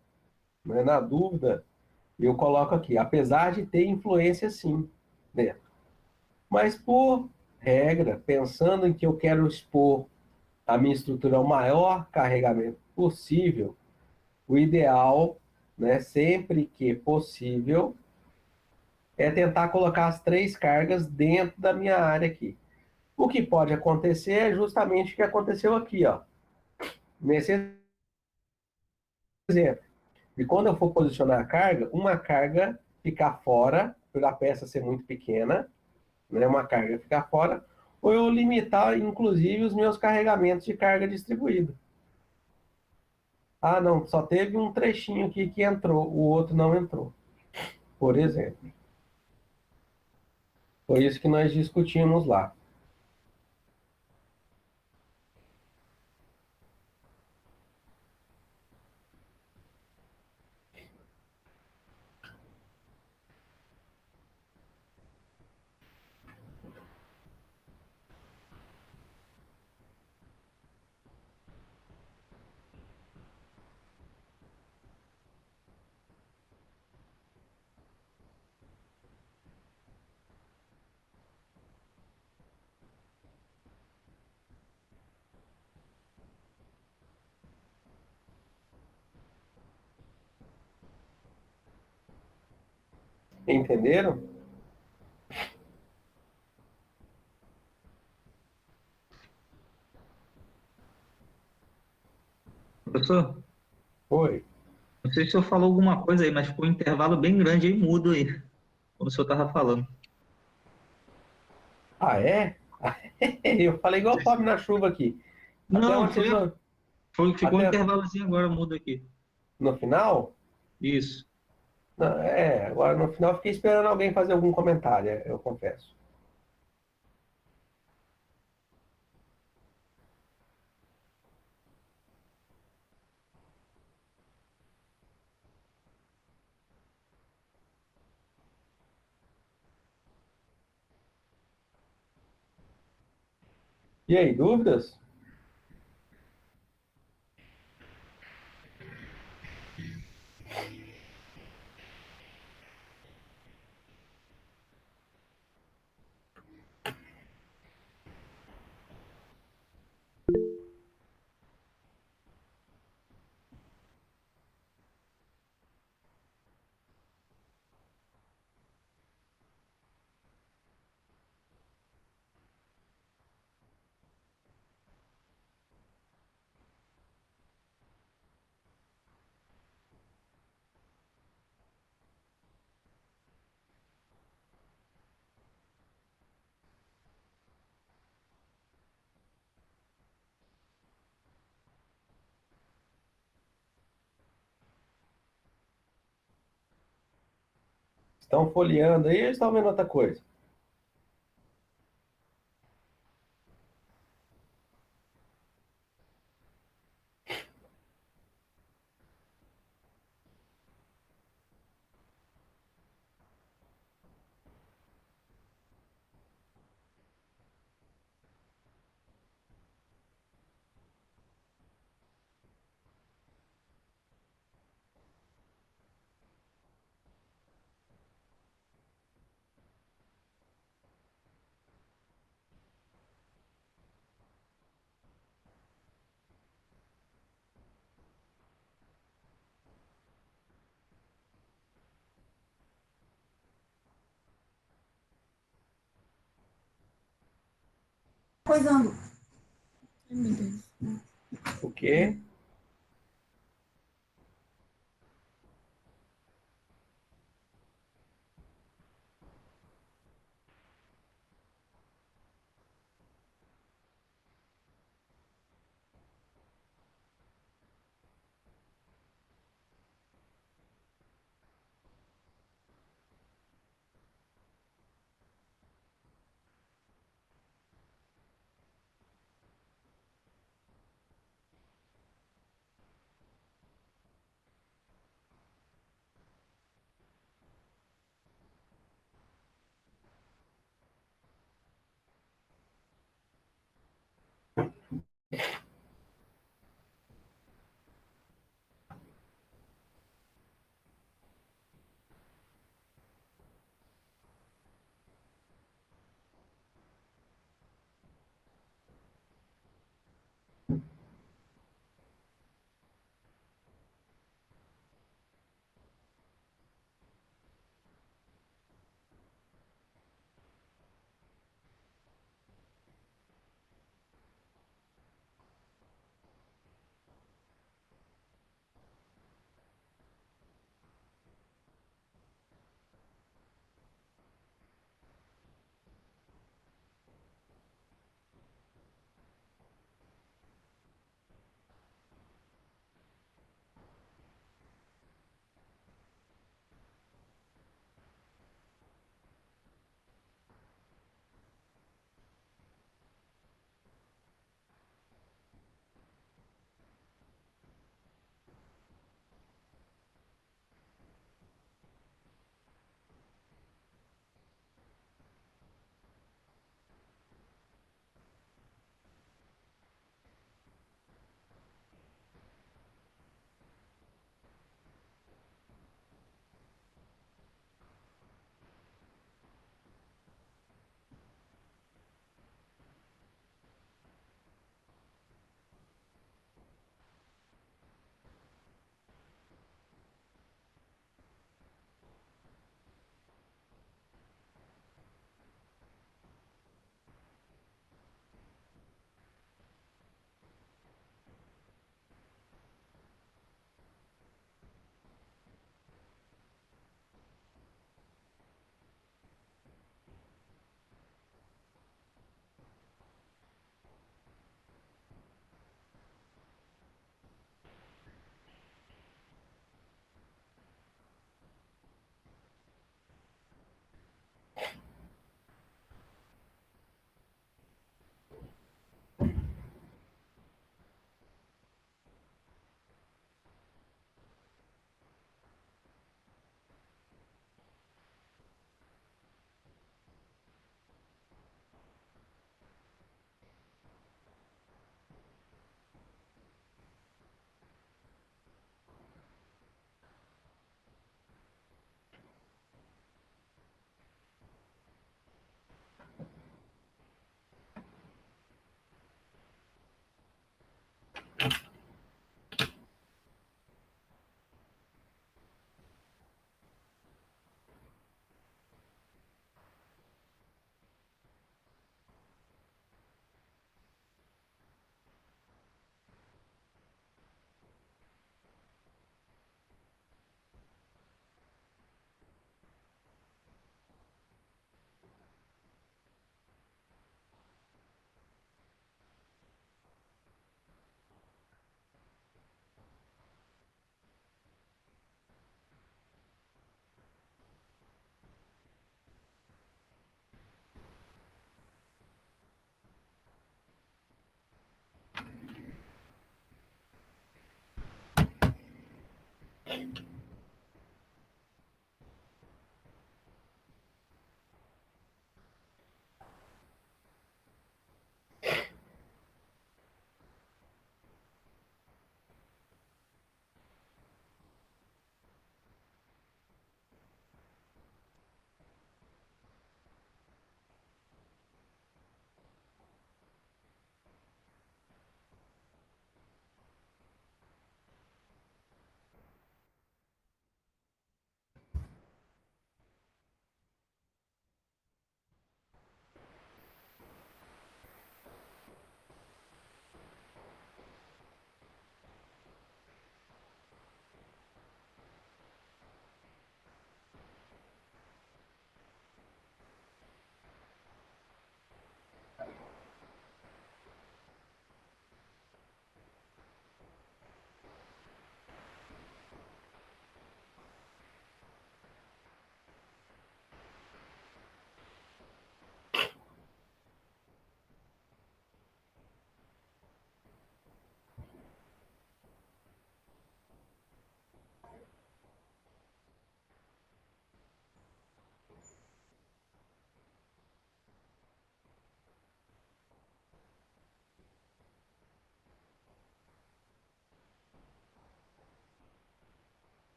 né? Na dúvida, eu coloco aqui, apesar de ter influência sim dentro. Mas por regra, pensando em que eu quero expor a minha estrutura ao maior carregamento possível, o ideal, né, sempre que possível, é tentar colocar as três cargas dentro da minha área aqui. O que pode acontecer é justamente o que aconteceu aqui, ó. Nesse exemplo. E quando eu for posicionar a carga, uma carga ficar fora, pela peça ser muito pequena, né, uma carga ficar fora, ou eu limitar, inclusive, os meus carregamentos de carga distribuída. Ah, não, só teve um trechinho aqui que entrou, o outro não entrou, por exemplo. Foi isso que nós discutimos lá. Entenderam? Professor, Oi. não sei se o senhor falou alguma coisa aí, mas ficou um intervalo bem grande aí, mudo aí, quando o senhor estava falando. Ah, é? Eu falei igual pobre na chuva aqui. Até Não, onde vocês ouviram? ficou um Até intervalozinho agora, mudo aqui. no final? Isso. Não, agora no final eu fiquei esperando alguém fazer algum comentário, eu confesso. E aí, dúvidas? Estão folheando aí ou estão vendo outra coisa? Coisando. Ai, meu Deus. O quê?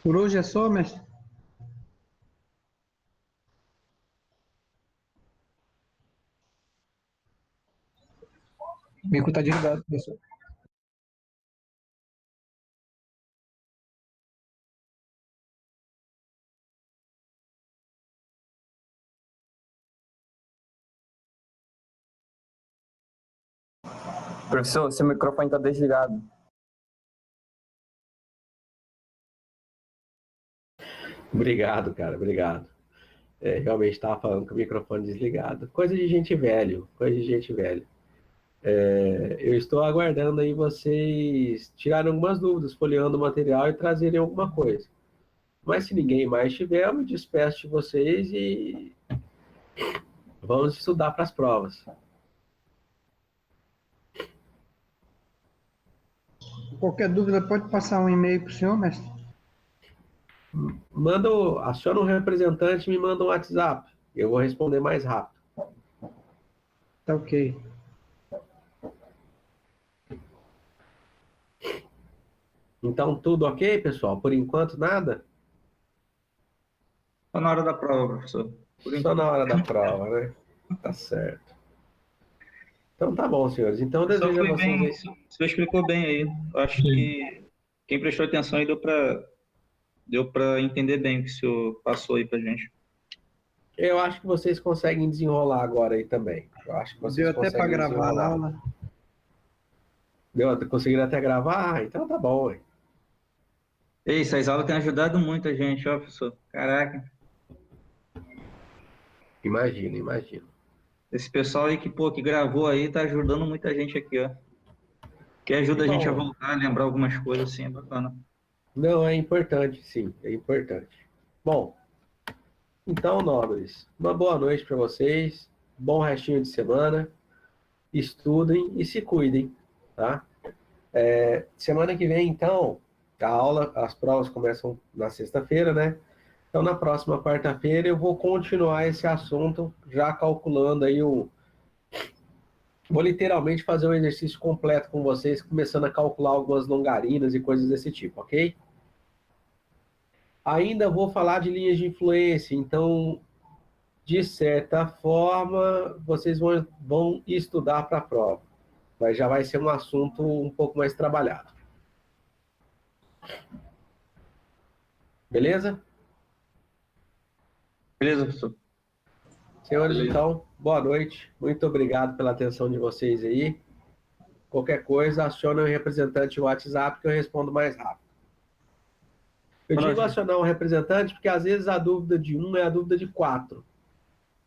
Por hoje é só, mestre? O mico tá desligado, professor. Professor, seu microfone tá desligado. Obrigado, cara, obrigado. Realmente estava falando com o microfone desligado. Coisa de gente velho, coisa de gente velho. Eu estou aguardando aí vocês tirarem algumas dúvidas, folheando o material e trazerem alguma coisa. Mas se ninguém mais tiver, eu me despeço de vocês e vamos estudar para as provas. Qualquer dúvida pode passar um e-mail para o senhor, mestre? Aciona um representante e me manda um WhatsApp. Eu vou responder mais rápido. Tá ok. Então, tudo ok, pessoal? Por enquanto, nada? Só na hora da prova, professor. Só na hora da prova, né? Tá certo. Então, tá bom, senhores. Então, eu Só desejo a foi vocês bem, aí. você explicou bem aí. Eu acho que quem prestou atenção aí deu para entender bem o que o senhor passou aí pra gente. Eu acho que vocês conseguem desenrolar agora aí também. Eu acho que vocês Deu até para conseguem gravar a desenrolar. aula. Conseguiram até gravar? Ah, então tá bom, ué. Ei, essas aulas têm ajudado muito a gente, ó, professor. Caraca. Imagino, imagino. Esse pessoal aí que gravou aí tá ajudando muita gente aqui, ó. Que ajuda a gente a Bom. voltar, a lembrar algumas coisas, assim, é bacana. Não, é importante, sim, é importante. Bom, então, nobres, uma boa noite para vocês, bom restinho de semana, estudem e se cuidem, tá? Semana que vem, então, as provas começam na sexta-feira, né? Então, na próxima quarta-feira, eu vou continuar esse assunto, já calculando aí Vou literalmente fazer um exercício completo com vocês, começando a calcular algumas longarinas e coisas desse tipo, ok? Ainda vou falar de linhas de influência, então, de certa forma, vocês vão estudar para a prova, mas já vai ser um assunto um pouco mais trabalhado. Beleza? Beleza, professor? Senhores, Beleza. então, boa noite. Muito obrigado pela atenção de vocês aí. Qualquer coisa, acione o representante no WhatsApp que eu respondo mais rápido. Eu Boa digo noite. acionar um representante porque às vezes a dúvida de um é a dúvida de 4.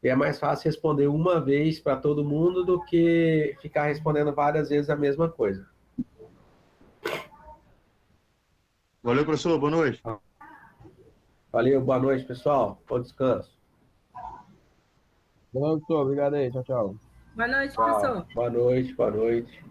E é mais fácil responder uma vez para todo mundo do que ficar respondendo várias vezes a mesma coisa. Valeu, professor. Boa noite. Valeu, boa noite, pessoal. Bom descanso. Boa noite, professor. Obrigado aí. Tchau, tchau. Boa noite, Tchau. professor. Boa noite, boa noite.